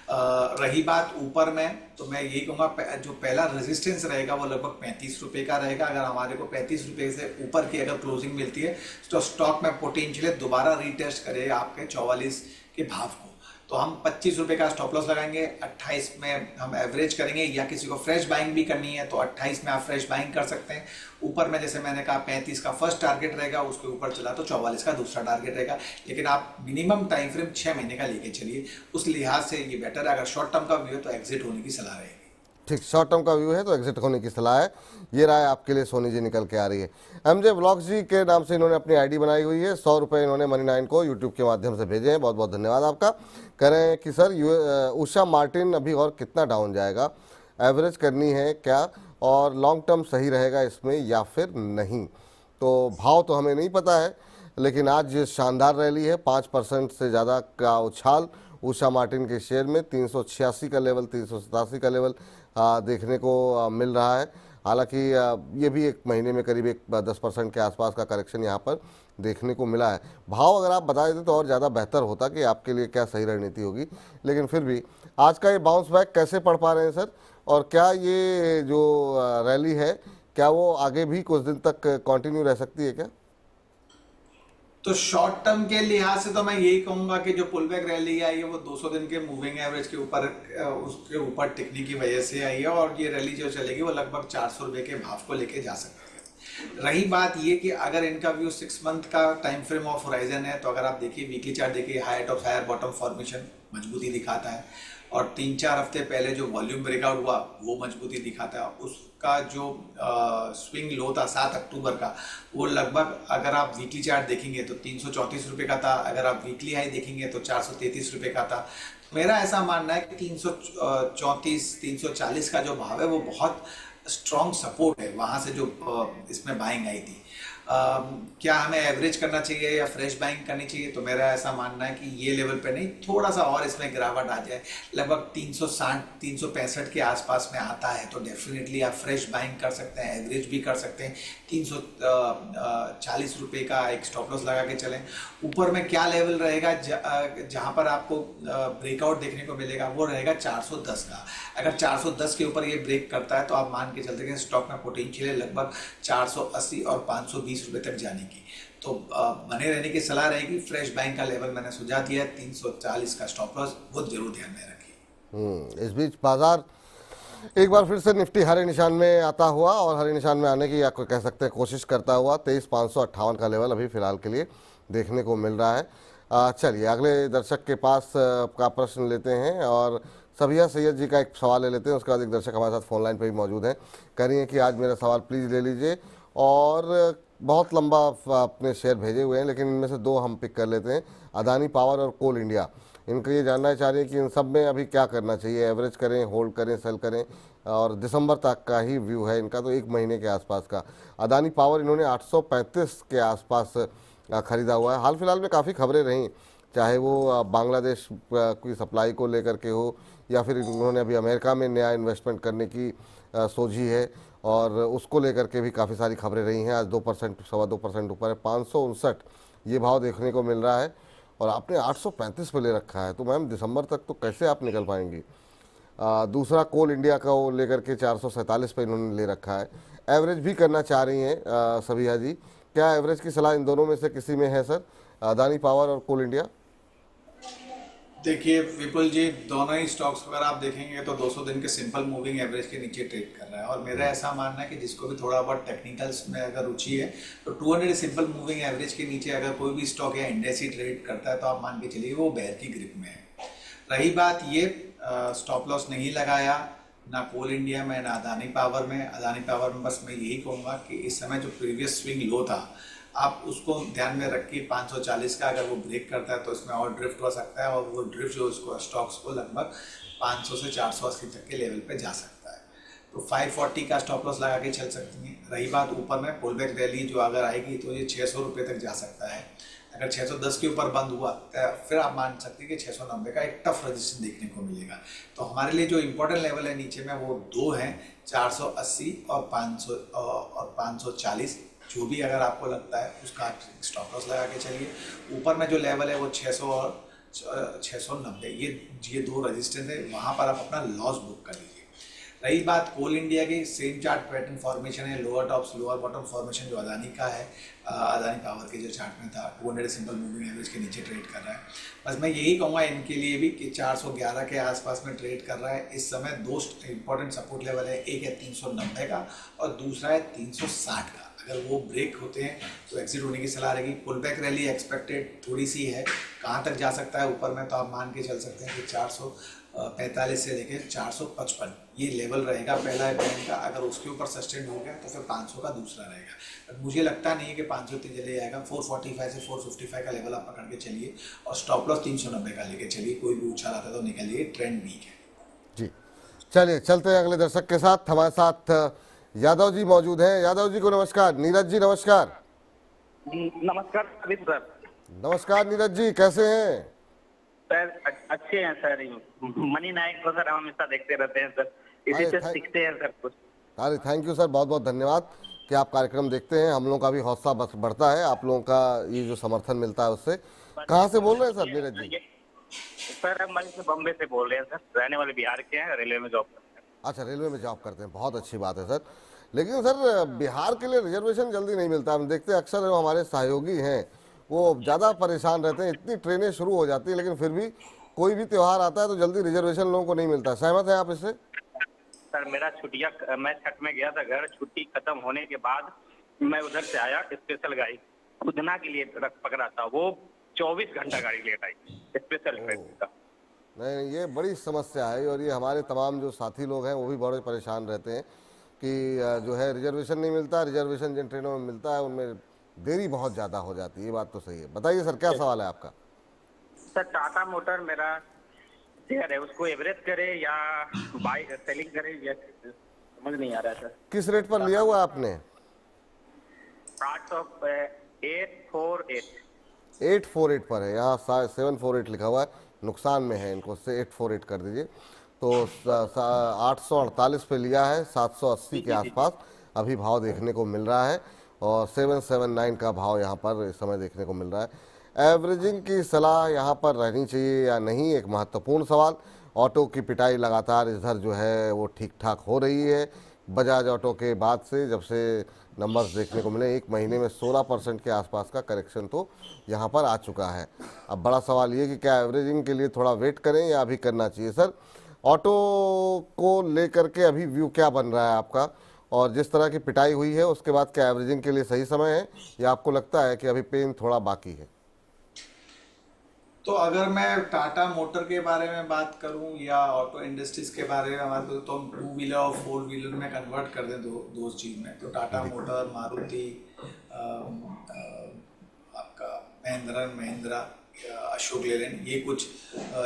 रही बात ऊपर में, तो मैं यही कहूँगा जो पहला रेजिस्टेंस रहेगा वो लगभग 35 रुपये का रहेगा। अगर हमारे को 35 रुपये से ऊपर की अगर क्लोजिंग मिलती है तो स्टॉक में पोटेंशियल दोबारा रीटेस्ट करेगा आपके 44 के भाव को। तो हम 25 रुपये का स्टॉप लॉस लगाएंगे, 28 में हम एवरेज करेंगे, या किसी को फ्रेश बाइंग भी करनी है तो 28 में आप फ्रेश बाइंग कर सकते हैं। ऊपर में जैसे मैंने कहा 35 का फर्स्ट टारगेट रहेगा, उसके ऊपर चला तो 44 का दूसरा टारगेट रहेगा। लेकिन आप मिनिमम टाइम फ्रेम 6 महीने का लेके चलिए, उस लिहाज से ये बेटर है। अगर शॉर्ट टर्म का व्यू है तो एग्जिट होने की सलाह रहेगी। ठीक, शॉर्ट टर्म का व्यू है तो एग्जिट होने की सलाह है। ये राय आपके लिए सोनी जी निकल के आ रही है। एमजे व्लॉग्स जी के नाम से इन्होंने अपनी आईडी बनाई हुई है। 100 रुपये इन्होंने मनी9 को यूट्यूब के माध्यम से भेजे हैं, बहुत बहुत धन्यवाद आपका। कह रहे हैं कि सर उषा मार्टिन अभी और कितना डाउन जाएगा, एवरेज करनी है क्या, और लॉन्ग टर्म सही रहेगा इसमें या फिर नहीं? तो भाव तो हमें नहीं पता है, लेकिन आज शानदार रैली है, 5% से ज़्यादा का उछाल उषा मार्टिन के शेयर में। 386 का लेवल, 387 का लेवल देखने को मिल रहा है। हालांकि ये भी एक महीने में करीब 10% के आसपास का करेक्शन यहाँ पर देखने को मिला है। भाव अगर आप बता देते तो और ज़्यादा बेहतर होता कि आपके लिए क्या सही रणनीति होगी, लेकिन फिर भी आज का ये बाउंस बैक कैसे पढ़ पा रहे हैं सर? और क्या ये जो रैली है क्या वो आगे भी कुछ दिन तक कंटिन्यू रह सकती है क्या? तो शॉर्ट टर्म के लिहाज से तो मैं यही कहूंगा कि जो पुल बैक रैली आई है वो 200 दिन के मूविंग एवरेज के ऊपर उसके ऊपर टिकने की वजह से आई है, और ये रैली जो चलेगी वो लगभग 400 रुपये के भाव को लेके जा सकती है। रही बात ये कि अगर इनका व्यू 6 मंथ का टाइम फ्रेम ऑफ होराइजन है, तो अगर आप देखिए वीकली चार्ट देखिए, high top higher bottom formation मजबूती दिखाता है, और 3-4 हफ्ते पहले जो वॉल्यूम ब्रेकआउट हुआ वो मजबूती दिखाता है। उसका जो स्विंग लो था 7 अक्टूबर का, वो लगभग अगर आप वीकली चार्ट देखेंगे तो 334 रुपये का था, अगर आप वीकली हाई देखेंगे तो 433 रुपये का था। मेरा ऐसा मानना है कि 334-340 का जो भाव है वो बहुत स्ट्रॉन्ग सपोर्ट है, वहाँ से जो इसमें बाइंग आई थी। क्या हमें एवरेज करना चाहिए या फ्रेश बाइंग करनी चाहिए? तो मेरा ऐसा मानना है कि ये लेवल पे नहीं, थोड़ा सा और इसमें गिरावट आ जाए, लगभग 360-365 के आसपास में आता है तो डेफिनेटली आप फ्रेश बाइंग कर सकते हैं, एवरेज भी कर सकते हैं। 340 रुपये का एक स्टॉप लॉस लगा के चलें। ऊपर में क्या लेवल रहेगा जहाँ पर आपको ब्रेकआउट देखने को मिलेगा, वो रहेगा 410 का। अगर 410 के ऊपर ये ब्रेक करता है तो आप मान के चलते हैं स्टॉक में पोटेंशियल है लगभग 480 और 520 रुपये तक जाने की। तो बने रहने की सलाह रहेगी। फ्रेश बाइंग का लेवल मैंने सुझा दिया है 340 का स्टॉप लॉस, वो जरूर ध्यान में रखिए। इस बीच बाजार एक बार फिर से निफ्टी हरे निशान में आता हुआ, और हरे निशान में आने की या कोई कह सकते हैं कोशिश करता हुआ 23,558 का लेवल अभी फिलहाल के लिए देखने को मिल रहा है। चलिए अगले दर्शक के पास का प्रश्न लेते हैं, और सबिया सैयद जी का एक सवाल ले लेते हैं। उसके बाद एक दर्शक हमारे साथ फोन लाइन पर भी मौजूद हैं, कह रही हैं कि आज मेरा सवाल प्लीज़ ले लीजिए, और बहुत लंबा अपने शेयर भेजे हुए हैं, लेकिन इनमें से 2 हम पिक कर लेते हैं, अदानी पावर और कोल इंडिया। इनको ये जानना चाह रही है कि इन सब में अभी क्या करना चाहिए, एवरेज करें, होल्ड करें, सेल करें, और दिसंबर तक का ही व्यू है इनका, तो 1 महीने के आसपास का। अदानी पावर इन्होंने 835 के आसपास खरीदा हुआ है। हाल फिलहाल में काफ़ी खबरें रहीं, चाहे वो बांग्लादेश की सप्लाई को लेकर के हो, या फिर उन्होंने अभी अमेरिका में नया इन्वेस्टमेंट करने की सोची है, और उसको लेकर के भी काफ़ी सारी खबरें रही हैं। आज 2% 2.25% ऊपर है, 559 ये भाव देखने को मिल रहा है, और आपने 835 पे ले रखा है, तो मैम दिसंबर तक तो कैसे आप निकल पाएंगी। दूसरा कोल इंडिया का वो लेकर के 447 पे इन्होंने ले रखा है। एवरेज भी करना चाह रही हैं सबिहा जी, क्या एवरेज की सलाह इन दोनों में से किसी में है सर, अदानी पावर और कोल इंडिया? देखिए विपुल जी, दोनों ही स्टॉक्स अगर आप देखेंगे तो 200 दिन के सिंपल मूविंग एवरेज के नीचे ट्रेड कर रहा है, और मेरा ऐसा मानना है कि जिसको भी थोड़ा बहुत टेक्निकल्स में अगर रुचि है तो 200 सिंपल मूविंग एवरेज के नीचे अगर कोई भी स्टॉक या इंडेक्स ही ट्रेड करता है तो आप मान के चलिए वो बेयर की ग्रिप में है। रही बात ये, स्टॉप लॉस नहीं लगाया ना कोल इंडिया में ना अदानी पावर में। अदानी पावर में बस मैं यही कहूँगा कि इस समय जो प्रीवियस स्विंग लो था आप उसको ध्यान में रखिए, 540 का अगर वो ब्रेक करता है तो इसमें और ड्रिफ्ट हो सकता है, और वो ड्रिफ्ट जो उसको स्टॉक्स को लगभग 500 से 480 तक के लेवल पे जा सकता है। तो 540 का स्टॉप लॉस लगा के चल सकती हैं। रही बात ऊपर में पुल बैक रैली जो अगर आएगी तो ये 600 रुपये तक जा सकता है। अगर 610 के ऊपर बंद हुआ तो फिर आप मान सकते हैं कि 690 का एक टफ रजिस्टेंस देखने को मिलेगा। तो हमारे लिए जो इम्पोर्टेंट लेवल है नीचे में वो दो हैं, 480 और 540। जो भी अगर आपको लगता है उसका स्टॉप लॉस लगा के चलिए। ऊपर में जो लेवल है वो 600 और 690, ये दो रजिस्टेंस है, वहाँ पर आप अपना लॉस बुक कर लीजिए। रही बात कोल इंडिया की, सेम चार्ट पैटर्न फॉर्मेशन है, lower tops lower bottom formation जो अदानी का है, अदानी पावर के जो चार्ट में था 200 सिंपल मूविंग एवरेज के नीचे ट्रेड कर रहा है। बस मैं यही कहूँगा इनके लिए भी कि 411 के आसपास में ट्रेड कर रहा है इस समय। दो इंपॉर्टेंट सपोर्ट लेवल है, एक है 390 का और दूसरा है 360 का। अगर वो ब्रेक होते हैं तो एग्जिट होने की सलाह रहेगी। पुल बैक रैली एक्सपेक्टेड थोड़ी सी है, कहाँ तक जा सकता है ऊपर में तो आप मान के चल सकते हैं कि 445 से लेकर 455 ये लेवल रहेगा पहला बैंक का। अगर उसके ऊपर सस्टेन हो गया तो फिर 500 का दूसरा रहेगा, बट मुझे लगता नहीं है कि 500 तेज ले जाएगा। 445 से 455 का लेवल आप पकड़ के चलिए, और स्टॉप लॉस 390 का लेके चलिए। कोई भी उछाल आता है तो निकलिए, ट्रेंड वीक है जी। चलिए चलते हैं अगले दर्शक के साथ। हमारे साथ यादव जी मौजूद हैं। यादव जी को नमस्कार। नीरज जी नमस्कार। जी नमस्कार सर। नमस्कार नीरज जी, कैसे हैं सर? अच्छे हैं सर। मनी नायक को सर हम हमेशा देखते रहते हैं सर, इसी से सीखते हैं सर कुछ। अरे थैंक यू सर, बहुत बहुत धन्यवाद कि आप कार्यक्रम देखते हैं। हम लोगों का भी हौसला बढ़ता है, आप लोगों का ये जो समर्थन मिलता है उससे। कहाँ से बोल रहे हैं सर नीरज जी? सर हम बम्बे से बोल रहे हैं सर, रहने वाले बिहार के हैं, रेलवे में जॉब करते हैं। अच्छा, रेलवे में जॉब करते हैं, बहुत अच्छी बात है सर। लेकिन सर बिहार के लिए रिजर्वेशन जल्दी नहीं मिलता। हम देखते हैं अक्सर जो हमारे सहयोगी हैं वो ज़्यादा परेशान रहते हैं। इतनी ट्रेनें शुरू हो जाती है लेकिन फिर भी कोई भी त्यौहार आता है तो जल्दी रिजर्वेशन लोगों को नहीं मिलता। सहमत हैं आप इससे? सर मेरा छुट्टियाँ, मैं छठ में गया था घर, छुट्टी खत्म होने के बाद मैं उधर से आया, स्पेशल गाड़ी उधना के लिए पकड़ा था, वो 24 घंटा गाड़ी लेट आई स्पेशल ट्रेन का। नहीं, ये बड़ी समस्या है, और ये हमारे तमाम जो साथी लोग हैं वो भी बड़े परेशान रहते हैं कि जो है रिजर्वेशन नहीं मिलता। रिजर्वेशन जिन ट्रेनों में मिलता है उनमें देरी बहुत ज़्यादा हो जाती है। ये बात तो सही है। बताइए सर, क्या सवाल है आपका? सर टाटा मोटर मेरा शेयर है, उसको एवरेज करे या बाय सेलिंग करे, या समझ नहीं आ रहा है सर। किस रेट पर लिया हुआ आपने? 848 848 पर है, यहाँ 748 लिखा हुआ है, नुकसान में है, इनको से 848 कर दीजिए। तो 848 पे लिया है, 780 के आसपास अभी भाव देखने को मिल रहा है, और 779 का भाव यहाँ पर इस समय देखने को मिल रहा है। एवरेजिंग की सलाह यहाँ पर रहनी चाहिए या नहीं, एक महत्वपूर्ण सवाल। ऑटो की पिटाई लगातार इधर जो है वो ठीक ठाक हो रही है। बजाज ऑटो के बाद से जब से नंबर्स देखने को मिले, एक महीने में 16% के आसपास का करेक्शन तो यहाँ पर आ चुका है। अब बड़ा सवाल ये कि क्या एवरेजिंग के लिए थोड़ा वेट करें या अभी करना चाहिए। सर ऑटो को लेकर के अभी व्यू क्या बन रहा है आपका, और जिस तरह की पिटाई हुई है उसके बाद क्या एवरेजिंग के लिए सही समय है, या आपको लगता है कि अभी पेन थोड़ा बाकी है? तो अगर मैं टाटा मोटर के बारे में बात करूं या ऑटो इंडस्ट्रीज के बारे में बात करूं तो हम 2 व्हीलर और 4 व्हीलर में कन्वर्ट कर दें दो चीज़ में। तो टाटा मोटर, मारुति, आपका महिंद्रा, अशोक लेलैंड, ये कुछ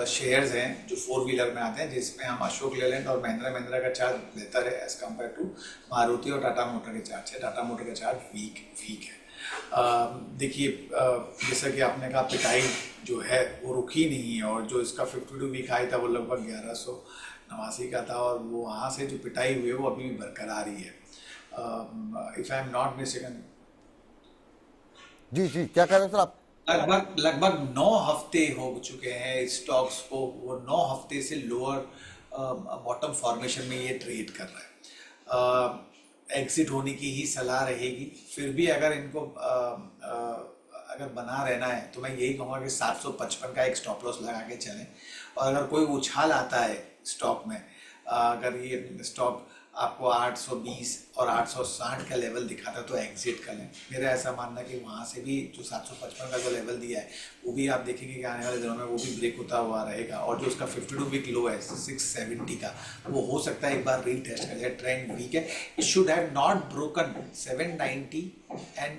शेयर्स हैं जो 4 व्हीलर में आते हैं, जिसमें हम अशोक लेलैंड और महिंद्रा का चार्ज बेहतर है एज कम्पेयर टू मारुति और टाटा मोटर के चार्ज से। टाटा मोटर का चार्ज वीक है। देखिए, जैसा कि आपने कहा, पिटाई जो है वो रुकी नहीं है, और जो इसका 52 वीक हाई था वो लगभग 1189 का था, और वो वहाँ से जो पिटाई हुई है वो अभी भी बरकरार ही है। If I am not mistaken, जी जी, क्या कह रहे हैं सर आप? लगभग लगभग 9 हफ्ते हो चुके हैं इस स्टॉक्स को, वो 9 हफ्ते से लोअर बॉटम फॉर्मेशन में ये ट्रेड कर रहा है। एग्जिट होने की ही सलाह रहेगी। फिर भी अगर इनको अगर बना रहना है तो मैं यही कहूँगा कि 755 का एक स्टॉप लॉस लगा के चलें, और अगर कोई उछाल आता है स्टॉक में, अगर ये स्टॉक आपको 820 और 860 का लेवल दिखाता है तो एग्जिट कर लें। मेरा ऐसा मानना है कि वहाँ से भी जो 755 का जो लेवल दिया है वो भी आप देखेंगे कि आने वाले दिनों में वो भी ब्रेक होता हुआ रहेगा, और जो उसका 52 वीक लो है 670 का, वो हो सकता है एक बार रीटेस्ट कर जाए। ट्रेंड वीक है, it should have not broken 790 and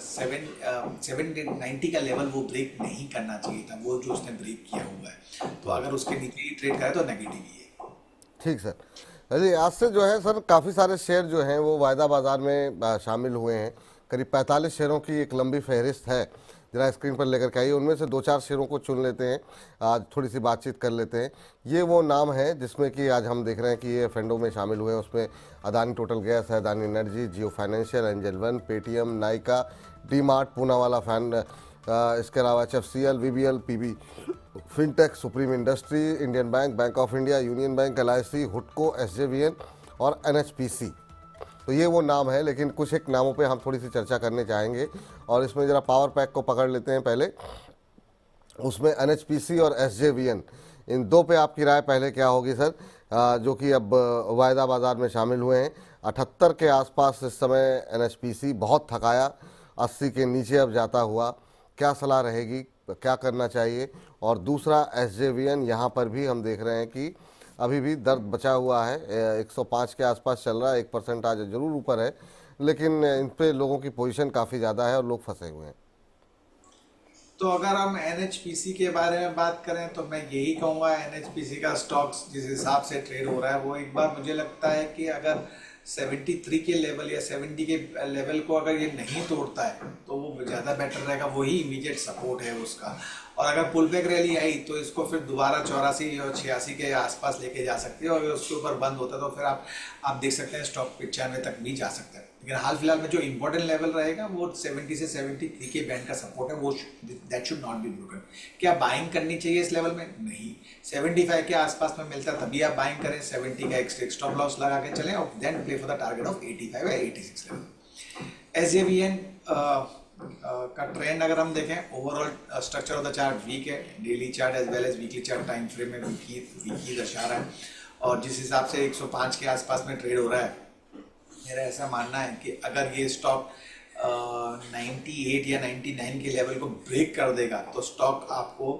790 का लेवल वो ब्रेक नहीं करना चाहिए था, वो जो उसने ब्रेक किया हुआ है। तो अगर उसके नीचे ही ट्रेड करे तो नेगेटिव ही है। ठीक सर। अरे आज से जो है सर काफ़ी सारे शेयर जो हैं वो वायदा बाज़ार में शामिल हुए हैं। करीब 45 शेयरों की एक लंबी फहरिस्त है, जरा स्क्रीन पर लेकर के आइए। उनमें से 2-4 शेयरों को चुन लेते हैं, आज थोड़ी सी बातचीत कर लेते हैं। ये वो नाम है जिसमें कि आज हम देख रहे हैं कि ये फेंडो में शामिल हुए हैं। उसमें अदानी टोटल गैस है, Adani Energy, Jio Financial, Angel One, Paytm, Nykaa, D Mart, Poonawalla फैन, इसके अलावा HFCL, VBL, PB Fintech, Supreme Industry, Indian Bank, Bank of India, Union Bank, LIC, हुडको, SJVN और NHPC। तो ये वो नाम है, लेकिन कुछ एक नामों पे हम थोड़ी सी चर्चा करने चाहेंगे, और इसमें ज़रा पावर पैक को पकड़ लेते हैं पहले। उसमें NHPC और SJVN, इन दो पे आपकी राय पहले क्या होगी सर, जो कि अब वायदा बाज़ार में शामिल हुए हैं। 78 के आसपास इस समय NHPC बहुत थकाया, 80 के नीचे अब जाता हुआ, क्या सलाह रहेगी, क्या करना चाहिए? और दूसरा SJVN, यहाँ पर भी हम देख रहे हैं कि अभी भी दर्द बचा हुआ है, 105 के आसपास चल रहा है, 1% आज जरूर ऊपर है, लेकिन इन पे लोगों की पोजीशन काफ़ी ज़्यादा है और लोग फंसे हुए हैं। तो अगर हम NHPC के बारे में बात करें तो मैं यही कहूँगा, NHPC का स्टॉक्स जिस हिसाब से ट्रेड हो रहा है वो एक बार मुझे लगता है कि अगर 73 के लेवल या 70 के लेवल को अगर ये नहीं तोड़ता है तो वो ज़्यादा बेटर रहेगा, वही इमीडिएट सपोर्ट है उसका। और अगर पुल बैक रैली आई तो इसको फिर दोबारा 84 और 86 के आसपास लेके जा सकती है, और अगर उसके ऊपर बंद होता है तो फिर आप देख सकते हैं स्टॉक 95 तक भी जा सकता है। लेकिन हाल फिलहाल में जो इंपॉर्टेंट लेवल रहेगा वो 70 से 73 के बैंड का सपोर्ट है, वो that should not be broken. क्या बाइंग करनी चाहिए इस लेवल में? नहीं। 75 के आसपास में मिलता है तभी आप बाइंग करें, 70 का एक स्टॉप लॉस लगा के चलें, और then play for the target of 85 या 86 लेवल। SJVN का ट्रेंड अगर हम देखें, overall structure of the chart weak है, daily chart as well as weekly chart time frame में वीक दर्शा रहा है, और जिस हिसाब से 105 के आसपास में ट्रेड हो रहा है, मेरा ऐसा मानना है कि अगर ये स्टॉक 98 या 99 के लेवल को ब्रेक कर देगा तो स्टॉक आपको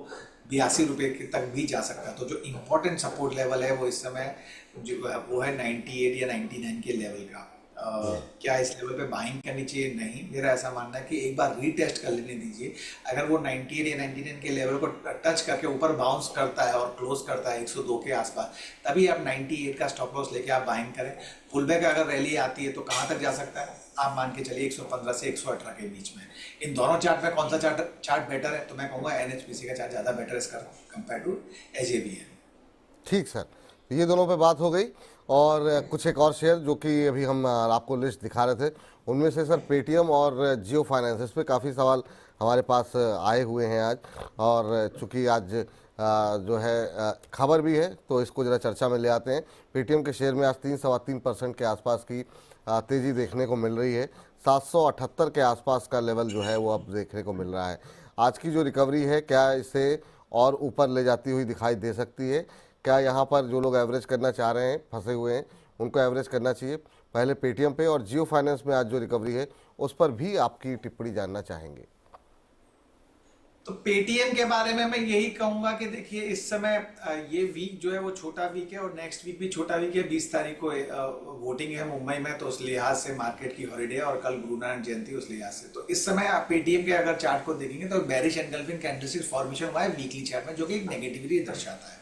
82 रुपये तक भी जा सकता है। तो जो इम्पोर्टेंट सपोर्ट लेवल है वो इस समय जो है वो है 98 या 99 के लेवल का। क्या इस लेवल पे बाइंग करनी चाहिए? नहीं। मेरा ऐसा मानना है कि एक बार रीटेस्ट कर लेने दीजिए। अगर वो 98 या 99 के लेवल को टच करके ऊपर बाउंस करता है और क्लोज करता है 102 के आसपास, तभी आप 98 का स्टॉप लॉस लेके आप बाइंग करें। पुल बैक अगर रैली आती है तो कहाँ तक जा सकता है? आप मान के चलिए 115 से 118 के बीच में। इन दोनों चार्ट में कौन सा चार्ट बेटर है? तो मैं कहूँगा NHPC का चार्ट ज़्यादा बेटर है इसका कंपेयर टू SJVN। ठीक सर, ये दोनों पे बात हो गई, और कुछ एक और शेयर जो कि अभी हम आपको लिस्ट दिखा रहे थे, उनमें से सर पेटीएम और जियो फाइनेंस, इस पर काफ़ी सवाल हमारे पास आए हुए हैं आज, और चूँकि आज जो है खबर भी है तो इसको ज़रा चर्चा में ले आते हैं। पेटीएम के शेयर में आज 3-3.25% के आसपास की तेज़ी देखने को मिल रही है। 778 के आसपास का लेवल जो है वो अब देखने को मिल रहा है। आज की जो रिकवरी है, क्या इसे और ऊपर ले जाती हुई दिखाई दे सकती है? क्या यहाँ पर जो लोग एवरेज करना चाह रहे हैं, फंसे हुए हैं, उनको एवरेज करना चाहिए? पहले पेटीएम पे और जियो फाइनेंस में आज जो रिकवरी है उस पर भी आपकी टिप्पणी जानना चाहेंगे। तो पेटीएम के बारे में मैं यही कहूंगा कि देखिए इस समय ये वीक जो है वो छोटा वीक है, और नेक्स्ट वीक भी छोटा वीक है। 20 तारीख को वोटिंग है मुंबई में, तो उस लिहाज से मार्केट की हॉलीडे है, और कल गुरु नानक जयंती उस लिहाज से। तो इस समय आप पेटीएम के अगर चार्ट को देखेंगे तो बेरिश एनगल्फिंग कैंडलस्टिक फॉर्मेशन हुआ है वीकली चार्ट में, जो कि एक नेगेटिविटी दर्शाता है।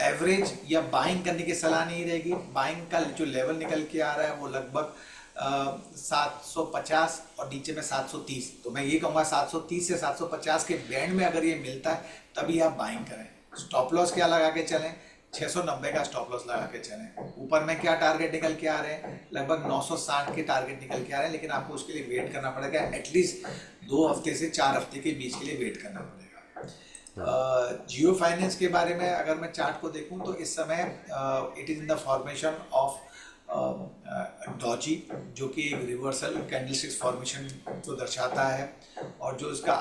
एवरेज या बाइंग करने की सलाह नहीं रहेगी। बाइंग का जो लेवल निकल के आ रहा है वो लगभग 750 और नीचे में 730। तो मैं ये कहूँगा 730 से 750 के बैंड में अगर ये मिलता है तभी आप बाइंग करें। स्टॉप लॉस क्या लगा के चलें? 690 का स्टॉप लॉस लगा के चलें। ऊपर में क्या टारगेट निकल के आ रहे हैं? लगभग 960 के टारगेट निकल के आ रहे हैं, लेकिन आपको उसके लिए वेट करना पड़ेगा। एटलीस्ट 2 हफ्ते से 4 हफ्ते के बीच के लिए वेट करना पड़ेगा। जियो फाइनेंस के बारे में अगर मैं चार्ट को देखूं तो इस समय it is in the formation of Doge, जो कि एक रिवर्सल कैंडलस्टिक्स फॉर्मेशन को दर्शाता है। और जो इसका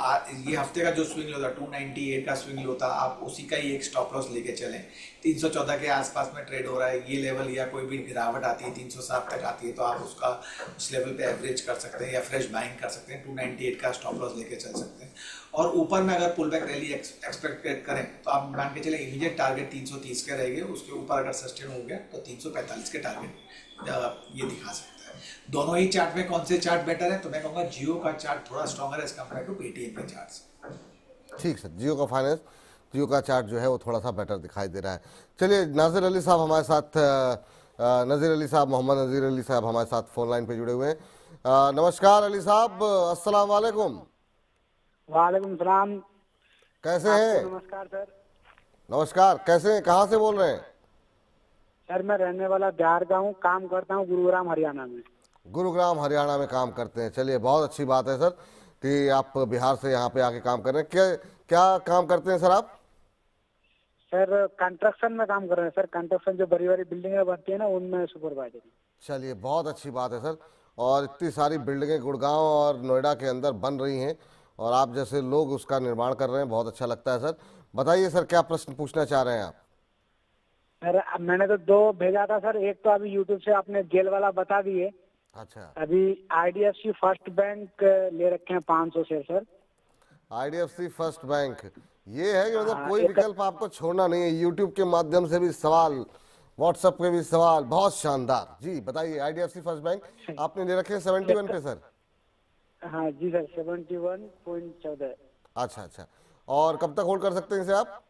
ये हफ्ते का जो स्विंग होता है 298 का स्विंग होता है, आप उसी का ही एक स्टॉप लॉस लेके चलें। 314 के आसपास में ट्रेड हो रहा है, ये लेवल या कोई भी गिरावट आती है 307 तक आती है तो आप उसका उस लेवल पे एवरेज कर सकते हैं या फ्रेश बाइंग कर सकते हैं। 298 का स्टॉप लॉस लेके चल सकते हैं। और ऊपर में अगर पुल बैक रैली एक्सपेक्ट करें तो आप मान के चले इमीडिएट टारगेट 330 के रहेंगे, उसके ऊपर अगर सस्टेन हो गया तो 345 के टारगेट ये दिखा सकता है। दोनों ही चार्ट में कौन से चार्ट बेटर है? तो मैं कहूँगा जियो का चार्ट थोड़ा स्ट्रॉन्गर है एज कम्पेयर टू पेटीएम के चार्ट से। ठीक सर, जियो का फाइनेंस, जियो का चार्ट जो है वो थोड़ा सा बेटर दिखाई दे रहा है। चलिए नाजिर अली साहब हमारे साथ, नज़ीर अली साहब, मोहम्मद नज़ीर अली साहब हमारे साथ फ़ोन लाइन पे जुड़े हुए हैं। नमस्कार अली साहब, अस्सलाम वालेकुम। वालेकुम सलाम। कैसे हैं? नमस्कार सर। नमस्कार, कैसे हैं? कहाँ से बोल रहे हैं? सर मैं रहने वाला बिहार का हूँ, काम करता हूँ गुरुग्राम हरियाणा में। गुरुग्राम हरियाणा में काम करते हैं। चलिए बहुत अच्छी बात है सर कि आप बिहार से यहाँ पे आके काम कर रहे हैं। क्या क्या काम करते हैं सर आप? सर कंस्ट्रक्शन में काम कर रहे हैं सर। कंस्ट्रक्शन जो बड़ी बड़ी बिल्डिंगें बनती है ना, उनमें सुपरवाइजर। चलिए बहुत अच्छी बात है सर। और इतनी सारी बिल्डिंगें गुड़गांव और नोएडा के अंदर बन रही हैं और आप जैसे लोग उसका निर्माण कर रहे हैं, बहुत अच्छा लगता है सर। बताइए सर, क्या प्रश्न पूछना चाह रहे हैं आप? सर अब मैंने तो 2 भेजा था सर। एक तो अभी यूट्यूब से आपने गेल वाला बता दिए। अच्छा, अभी IDFC फर्स्ट बैंक ले रखे हैं 500 share sir. IDFC first bank, ये है कि मतलब कोई विकल्प आपको छोड़ना नहीं है। यूट्यूब के माध्यम से भी सवाल, व्हाट्सएप पे भी सवाल, बहुत शानदार। जी बताइए, IDFC फर्स्ट बैंक आपने ले रखे हैं 71 पे सर? हाँ जी सर, 71.14। अच्छा अच्छा, और कब तक होल्ड कर सकते हैं इसे आप?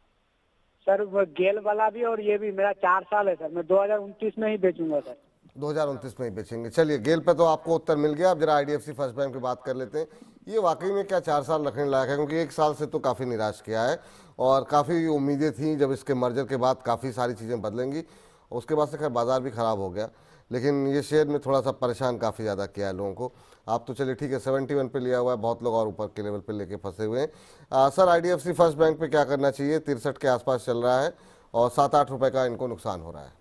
सर वो गेल वाला भी और ये भी मेरा 4 साल है सर। मैं 2029 में ही बेचूंगा सर। 2029 में ही बेचेंगे। चलिए गेल पे तो आपको उत्तर मिल गया। अब जरा IDFC फर्स्ट बैंक की बात कर लेते हैं। ये वाकई में क्या 4 साल रखने लायक है? क्योंकि 1 साल से तो काफ़ी निराश किया है और काफ़ी उम्मीदें थी जब इसके मर्जर के बाद काफ़ी सारी चीज़ें बदलेंगी। उसके बाद से खैर बाजार भी ख़राब हो गया, लेकिन ये शेयर में थोड़ा सा परेशान काफ़ी ज़्यादा किया है लोगों को। आप तो चलिए ठीक है 71 पे लिया हुआ है, बहुत लोग और ऊपर के लेवल पे लेके फंसे हुए हैं। सर IDFC फर्स्ट बैंक पे क्या करना चाहिए? 63 के आसपास चल रहा है और 7-8 रुपए का इनको नुकसान हो रहा है।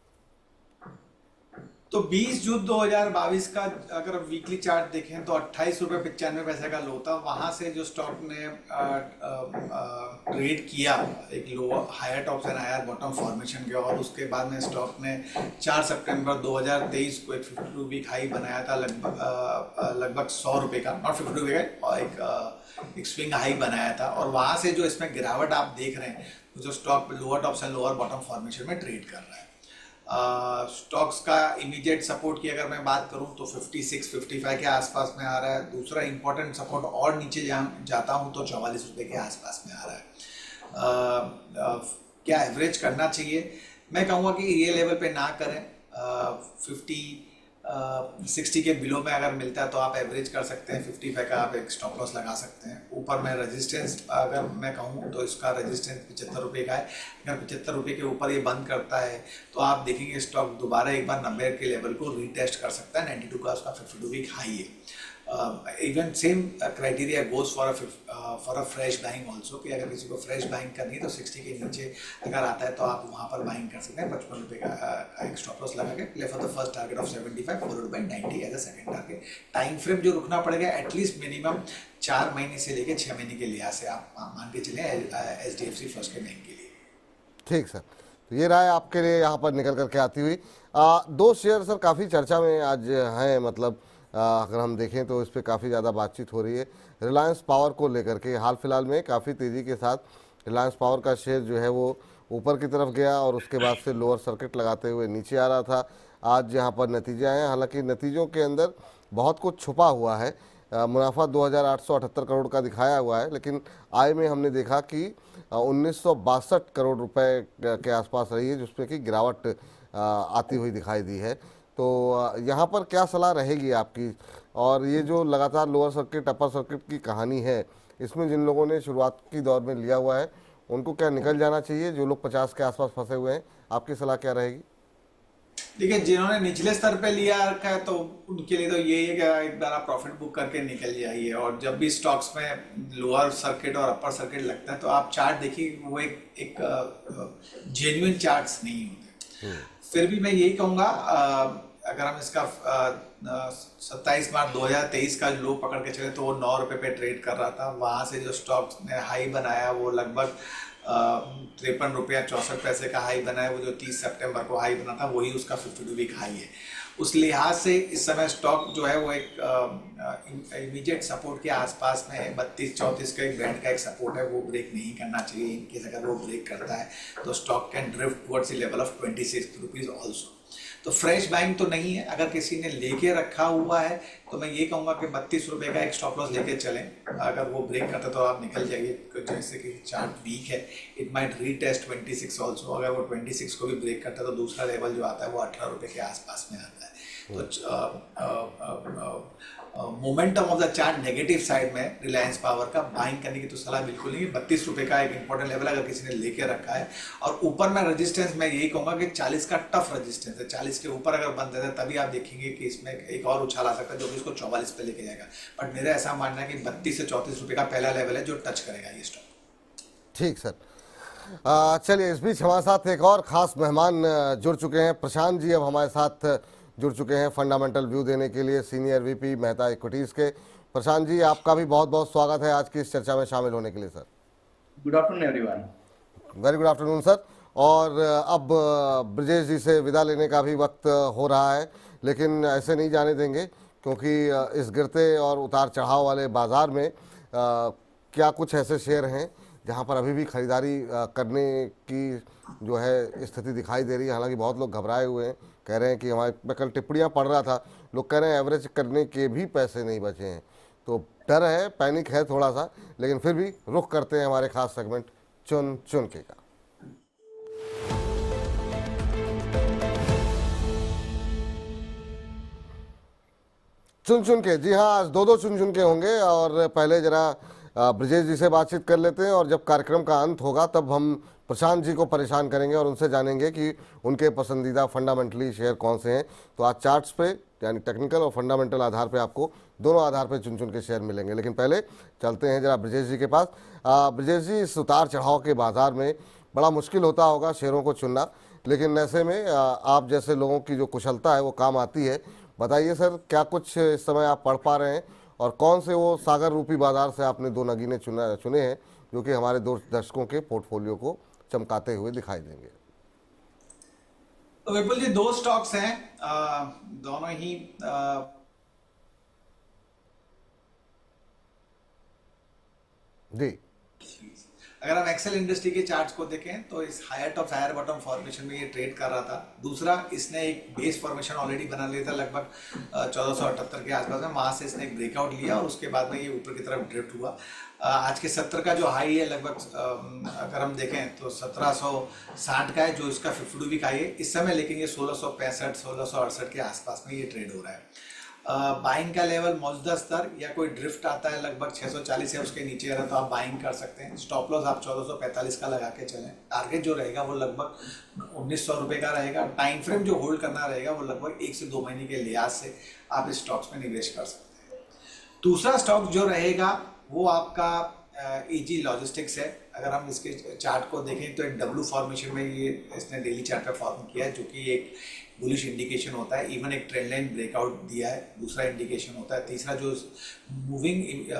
तो 20 जून 2022 का अगर वीकली चार्ट देखें तो 28 रुपये 95 पैसे का लो था। वहाँ से जो स्टॉक ने ट्रेड किया, एक लो हायर टॉप से हायर बॉटम फॉर्मेशन के, और उसके बाद में स्टॉक ने 4 सितंबर 2023 को एक 52 वीक हाई बनाया था लगभग 100 रुपये का, नॉट 52 वीक का, एक स्विंग हाई बनाया था। और वहाँ से जो इसमें गिरावट आप देख रहे हैं, जो स्टॉक लोअर टॉप से लोअर बॉटम फॉर्मेशन में ट्रेड कर रहा है। स्टॉक्स का इमीडिएट सपोर्ट की अगर मैं बात करूं तो 56-55 के आसपास में आ रहा है। दूसरा इंपॉर्टेंट सपोर्ट और नीचे जाता हूं तो 44 रुपये के आसपास में आ रहा है। क्या एवरेज करना चाहिए? मैं कहूँगा कि ये लेवल पे ना करें। 60 के बिलो में अगर मिलता है तो आप एवरेज कर सकते हैं। 55 का आप एक स्टॉप लॉस लगा सकते हैं। ऊपर में रेजिस्टेंस अगर मैं कहूँ तो इसका रेजिस्टेंस 75 रुपये का है। अगर 75 रुपये के ऊपर ये बंद करता है तो आप देखेंगे स्टॉक दोबारा एक बार 90 के लेवल को रीटेस्ट कर सकता है। 92 का उसका 52 वीक हाई है। Even same criteria goes for a fresh buying also, कि अगर किसी को फ्रेश बाइंग करनी है तो 60 के नीचे अगर आता है तो आप वहाँ पर बाइंग कर सकते हैं। 55 रुपये का एक स्टॉप लॉस लगा के play for the first target of 75 followed by 90 as a second target. Time frame जो रुकना पड़ेगा एटलीस्ट मिनिमम 4 महीने से लेकर 6 महीने के लिहाज से आप मान के चले HDFC फर्स्ट के बैंक के लिए। ठीक सर, तो ये राय आपके लिए यहाँ पर निकल करके आती हुई। 2 शेयर सर काफ़ी चर्चा में आज हैं, मतलब अगर हम देखें तो इस पर काफ़ी ज़्यादा बातचीत हो रही है। रिलायंस पावर को लेकर के हाल फिलहाल में काफ़ी तेज़ी के साथ रिलायंस पावर का शेयर जो है वो ऊपर की तरफ गया और उसके बाद से लोअर सर्किट लगाते हुए नीचे आ रहा था। आज यहाँ पर नतीजे आए हैं, हालांकि नतीजों के अंदर बहुत कुछ छुपा हुआ है। मुनाफा 2878 करोड़ का दिखाया हुआ है, लेकिन आय में हमने देखा कि 1962 करोड़ रुपए के आसपास रही है, जिसमें कि गिरावट आती हुई दिखाई दी है। तो यहाँ पर क्या सलाह रहेगी आपकी? और ये जो लगातार लोअर सर्किट अपर सर्किट की कहानी है, इसमें जिन लोगों ने शुरुआत की दौर में लिया हुआ है उनको क्या निकल जाना चाहिए? जो लोग 50 के आसपास फंसे हुए हैं, आपकी सलाह क्या रहेगी? देखिए, जिन्होंने निचले स्तर पे लिया रखा है तो उनके लिए तो यही है कि एक बार आप प्रॉफिट बुक करके निकल जाइए। और जब भी स्टॉक्स में लोअर सर्किट और अपर सर्किट लगता है तो आप चार्ट देखिए, वो एक जेन्युइन चार्ट्स नहीं होते। फिर भी मैं यही कहूँगा, अगर हम इसका 27 मार्च 2023 का लो पकड़ के चले तो वो 9 रुपये पे ट्रेड कर रहा था। वहाँ से जो स्टॉक्स ने हाई बनाया वो लगभग 53 रुपया 64 पैसे का हाई बनाया। वो जो 30 सितंबर को हाई बना था वही उसका 52 वीक हाई है। उस लिहाज से इस समय स्टॉक जो है वो एक इमीडिएट सपोर्ट के आसपास में है। 32-34 का एक बैंड का एक सपोर्ट है, वो ब्रेक नहीं करना चाहिए। इनकेस अगर वो ब्रेक करता है तो stock can drift towards the level of 26 rupees also. तो फ्रेश बाइंग तो नहीं है। अगर किसी ने लेके रखा हुआ है तो मैं ये कहूँगा कि 32 रुपये का एक स्टॉप लॉस लेके चलें। अगर वो ब्रेक करता तो आप निकल जाइए। जैसे कि चार्ट वीक है, इट माइट रीटेस्ट 26 ऑल्सो। अगर वो 26 को भी ब्रेक करता है तो दूसरा लेवल जो आता है वो 18 रुपये के आसपास में आता है। तो momentum of the chart negative side में रिलायंस पावर का बाइंग करने की तो सलाह बिल्कुल नहीं है। 32 रुपये का एक इंपॉर्टेंट लेवल अगर किसी ने लेके रखा है। और ऊपर में रेजिस्टेंस मैं यही कहूँगा कि 40 का टफ रेजिस्टेंस है। 40 के ऊपर अगर बंद है तभी आप देखेंगे कि इसमें एक और उछाल आ सकता है जो कि इसको 44 पे लेके जाएगा। बट मेरा ऐसा मानना है कि 32 से 34 रुपये का पहला लेवल है जो टच करेगा ये स्टॉक। ठीक सर। चलिए, इस बीच हमारे साथ एक और ख़ास मेहमान जुड़ चुके हैं। प्रशांत जी अब हमारे साथ जुड़ चुके हैं फंडामेंटल व्यू देने के लिए, सीनियर वीपी मेहता इक्विटीज़ के। प्रशांत जी, आपका भी बहुत बहुत स्वागत है आज की इस चर्चा में शामिल होने के लिए sir. Good afternoon everyone. Very good afternoon sir. और अब ब्रजेश जी से विदा लेने का भी वक्त हो रहा है, लेकिन ऐसे नहीं जाने देंगे क्योंकि इस गिरते और उतार चढ़ाव वाले बाज़ार में क्या कुछ ऐसे शेयर हैं जहां पर अभी भी खरीदारी करने की जो है स्थिति दिखाई दे रही है। हालांकि बहुत लोग घबराए हुए हैं, कह रहे हैं कि हमारे, मैं कल टिप्पणियां पढ़ रहा था, लोग कह रहे हैं एवरेज करने के भी पैसे नहीं बचे हैं। तो डर है, पैनिक है थोड़ा सा, लेकिन फिर भी रुख करते हैं हमारे खास सेगमेंट चुन चुन के का। चुन चुन के, जी हाँ, आज दो चुन चुन के होंगे। और पहले जरा ब्रजेश जी से बातचीत कर लेते हैं और जब कार्यक्रम का अंत होगा तब हम प्रशांत जी को परेशान करेंगे और उनसे जानेंगे कि उनके पसंदीदा फंडामेंटली शेयर कौन से हैं। तो आज चार्ट्स पे, यानी टेक्निकल और फंडामेंटल आधार पे, आपको दोनों आधार पे चुन चुन के शेयर मिलेंगे। लेकिन पहले चलते हैं जरा ब्रजेश जी के पास। ब्रजेश जी, इस उतार चढ़ाव के बाजार में बड़ा मुश्किल होता होगा शेयरों को चुनना, लेकिन ऐसे में आप जैसे लोगों की जो कुशलता है वो काम आती है। बताइए सर, क्या कुछ इस समय आप पढ़ पा रहे हैं और कौन से वो सागर रूपी बाजार से आपने दो नगीने चुने हैं जो कि हमारे दर्शकों के पोर्टफोलियो को चमकाते हुए दिखाई देंगे? तो विपुल जी, दो स्टॉक्स हैं, दोनों ही जी। अगर हम एक्सेल इंडस्ट्री के चार्ट्स को देखें तो इस higher top higher bottom formation में ये ट्रेड कर रहा था। दूसरा, इसने एक बेस फॉर्मेशन ऑलरेडी बना लिया था लगभग 1478 के आसपास में। वहाँ से इसने एक ब्रेकआउट लिया और उसके बाद में ये ऊपर की तरफ ड्रिफ्ट हुआ। आज के 70 का जो हाई है लगभग अगर हम देखें तो 1760 का है जो इसका 52 वीक हाई है इस समय। लेकिन ये 1665 1668 के आसपास में ये ट्रेड हो रहा है। बाइंग का लेवल मौजूदा स्तर या कोई ड्रिफ्ट आता है लगभग 640 है उसके नीचे है तो आप बाइंग कर सकते हैं। स्टॉप लॉस आप 1445 का लगा के चलें। टारगेट जो रहेगा वो लगभग 1900 रुपये का रहेगा। टाइम फ्रेम जो होल्ड करना रहेगा वो लगभग 1 से 2 महीने के लिहाज से आप इस स्टॉक्स में निवेश कर सकते हैं। दूसरा स्टॉक जो रहेगा वो आपका एजी लॉजिस्टिक्स है। अगर हम इसके चार्ट को देखें तो एक डब्ल्यू फॉर्मेशन में ये इसने डेली चार्ट पे फॉर्म किया है जो कि एक बुलिश इंडिकेशन होता है। इवन एक ट्रेंड लाइन ब्रेकआउट दिया है, दूसरा इंडिकेशन होता है। तीसरा जो मूविंग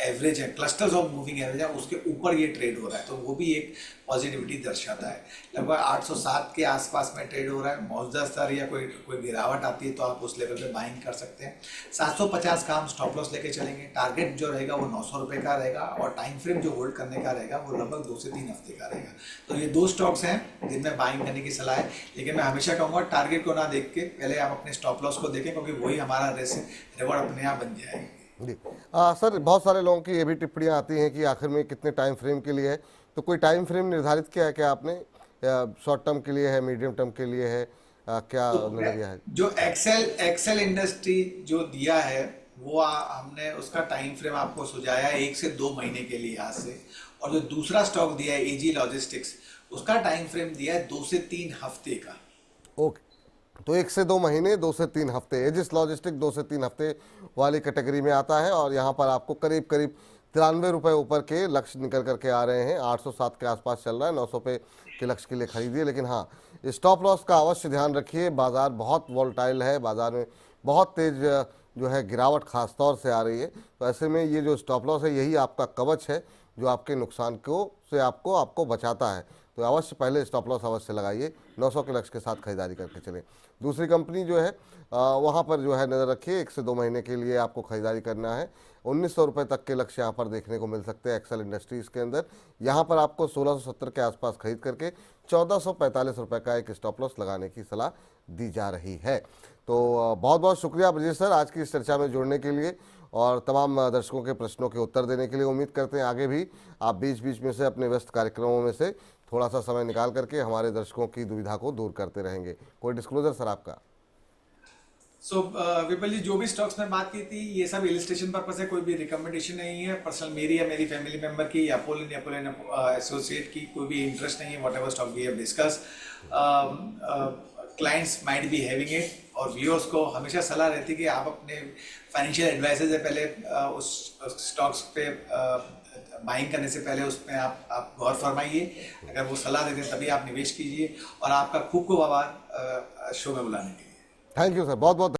एवरेज है, क्लस्टर्स ऑफ मूविंग एवरेज है, उसके ऊपर ये ट्रेड हो रहा है तो वो भी एक पॉजिटिविटी दर्शाता है। लगभग 807 के आसपास में ट्रेड हो रहा है। मौजूदा स्तर या कोई गिरावट आती है तो आप उस लेवल पे बाइंग कर सकते हैं। 750 का हम स्टॉप लॉस लेके चलेंगे। टारगेट जो रहेगा वो 900 रुपये का रहेगा और टाइम फ्रेम जो होल्ड करने का रहेगा वो लगभग 2 से 3 हफ्ते का रहेगा। तो ये दो स्टॉक्स हैं जिनमें बाइंग करने की सलाह है। लेकिन मैं हमेशा कहूँगा टारगेट को ना देख के पहले आप अपने स्टॉप लॉस को देखें क्योंकि वही हमारा रिवॉर्ड अपने आप बन जाएगी। जी सर, बहुत सारे लोगों की ये भी टिप्पणियाँ आती हैं कि आखिर में कितने टाइम फ्रेम के लिए है। तो कोई टाइम फ्रेम निर्धारित किया है क्या आपने? शॉर्ट टर्म के लिए है, मीडियम टर्म के लिए है, क्या तो नजरिया है? जो एक्सेल एक्सेल इंडस्ट्री जो दिया है वो हमने उसका टाइम फ्रेम आपको सुझाया 1 से 2 महीने के लिए आज से, और जो दूसरा स्टॉक दिया है एजी लॉजिस्टिक्स उसका टाइम फ्रेम दिया है 2 से 3 हफ्ते का। ओके, तो 1 से 2 महीने, 2 से 3 हफ्ते, एजिस लॉजिस्टिक 2 से 3 हफ्ते वाली कैटेगरी में आता है। और यहाँ पर आपको करीब करीब 93 रुपये ऊपर के लक्ष्य निकल करके आ रहे हैं। 807 के आसपास चल रहा है, 900 पे के लक्ष्य के लिए खरीदिए। लेकिन हाँ, स्टॉप लॉस का अवश्य ध्यान रखिए। बाजार बहुत वॉलेटाइल है, बाजार में बहुत तेज जो है गिरावट खास तौर से आ रही है। तो ऐसे में ये जो स्टॉप लॉस है यही आपका कवच है जो आपके नुकसान को से आपको बचाता है। तो अवश्य पहले स्टॉप लॉस अवश्य लगाइए, 900 के लक्ष्य के साथ खरीदारी करके चलें। दूसरी कंपनी जो है वहाँ पर जो है नज़र रखिए, 1 से 2 महीने के लिए आपको खरीदारी करना है। 1900 रुपये तक के लक्ष्य यहाँ पर देखने को मिल सकते हैं एक्सेल इंडस्ट्रीज़ के अंदर। यहाँ पर आपको 1670 के आसपास खरीद करके 1445 रुपये का एक स्टॉप लॉस लगाने की सलाह दी जा रही है। तो बहुत बहुत शुक्रिया ब्रजेश सर आज की इस चर्चा में जुड़ने के लिए और तमाम दर्शकों के प्रश्नों के उत्तर देने के लिए। उम्मीद करते हैं आगे भी आप बीच बीच में से अपने व्यस्त कार्यक्रमों में से थोड़ा सा समय निकाल करके हमारे दर्शकों की दुविधा को दूर करते रहेंगे। कोई डिस्क्लोजर सर आपका? विपुल जी, जो भी स्टॉक्स में बात की थी ये सब इलिस्ट्रेशन पर्पस है, कोई भी रिकमेंडेशन नहीं है पर्सनल मेरी या मेरी फैमिली मेंबर की या अपोलो एसोसिएट की कोई भी इंटरेस्ट नहीं है। Whatever stock we have discuss, clients might be having it, और व्यूअर्स को हमेशा सलाह रहती है कि आप अपने फाइनेंशियल एडवाइजर से पहले उस स्टॉक्स पे बाइंग करने से पहले उसमें आप गौर फरमाइए। अगर वो सलाह देते हैं तभी आप निवेश कीजिए। और आपका खूब खूब आभार शो में बुलाने के लिए। थैंक यू सर, बहुत बहुत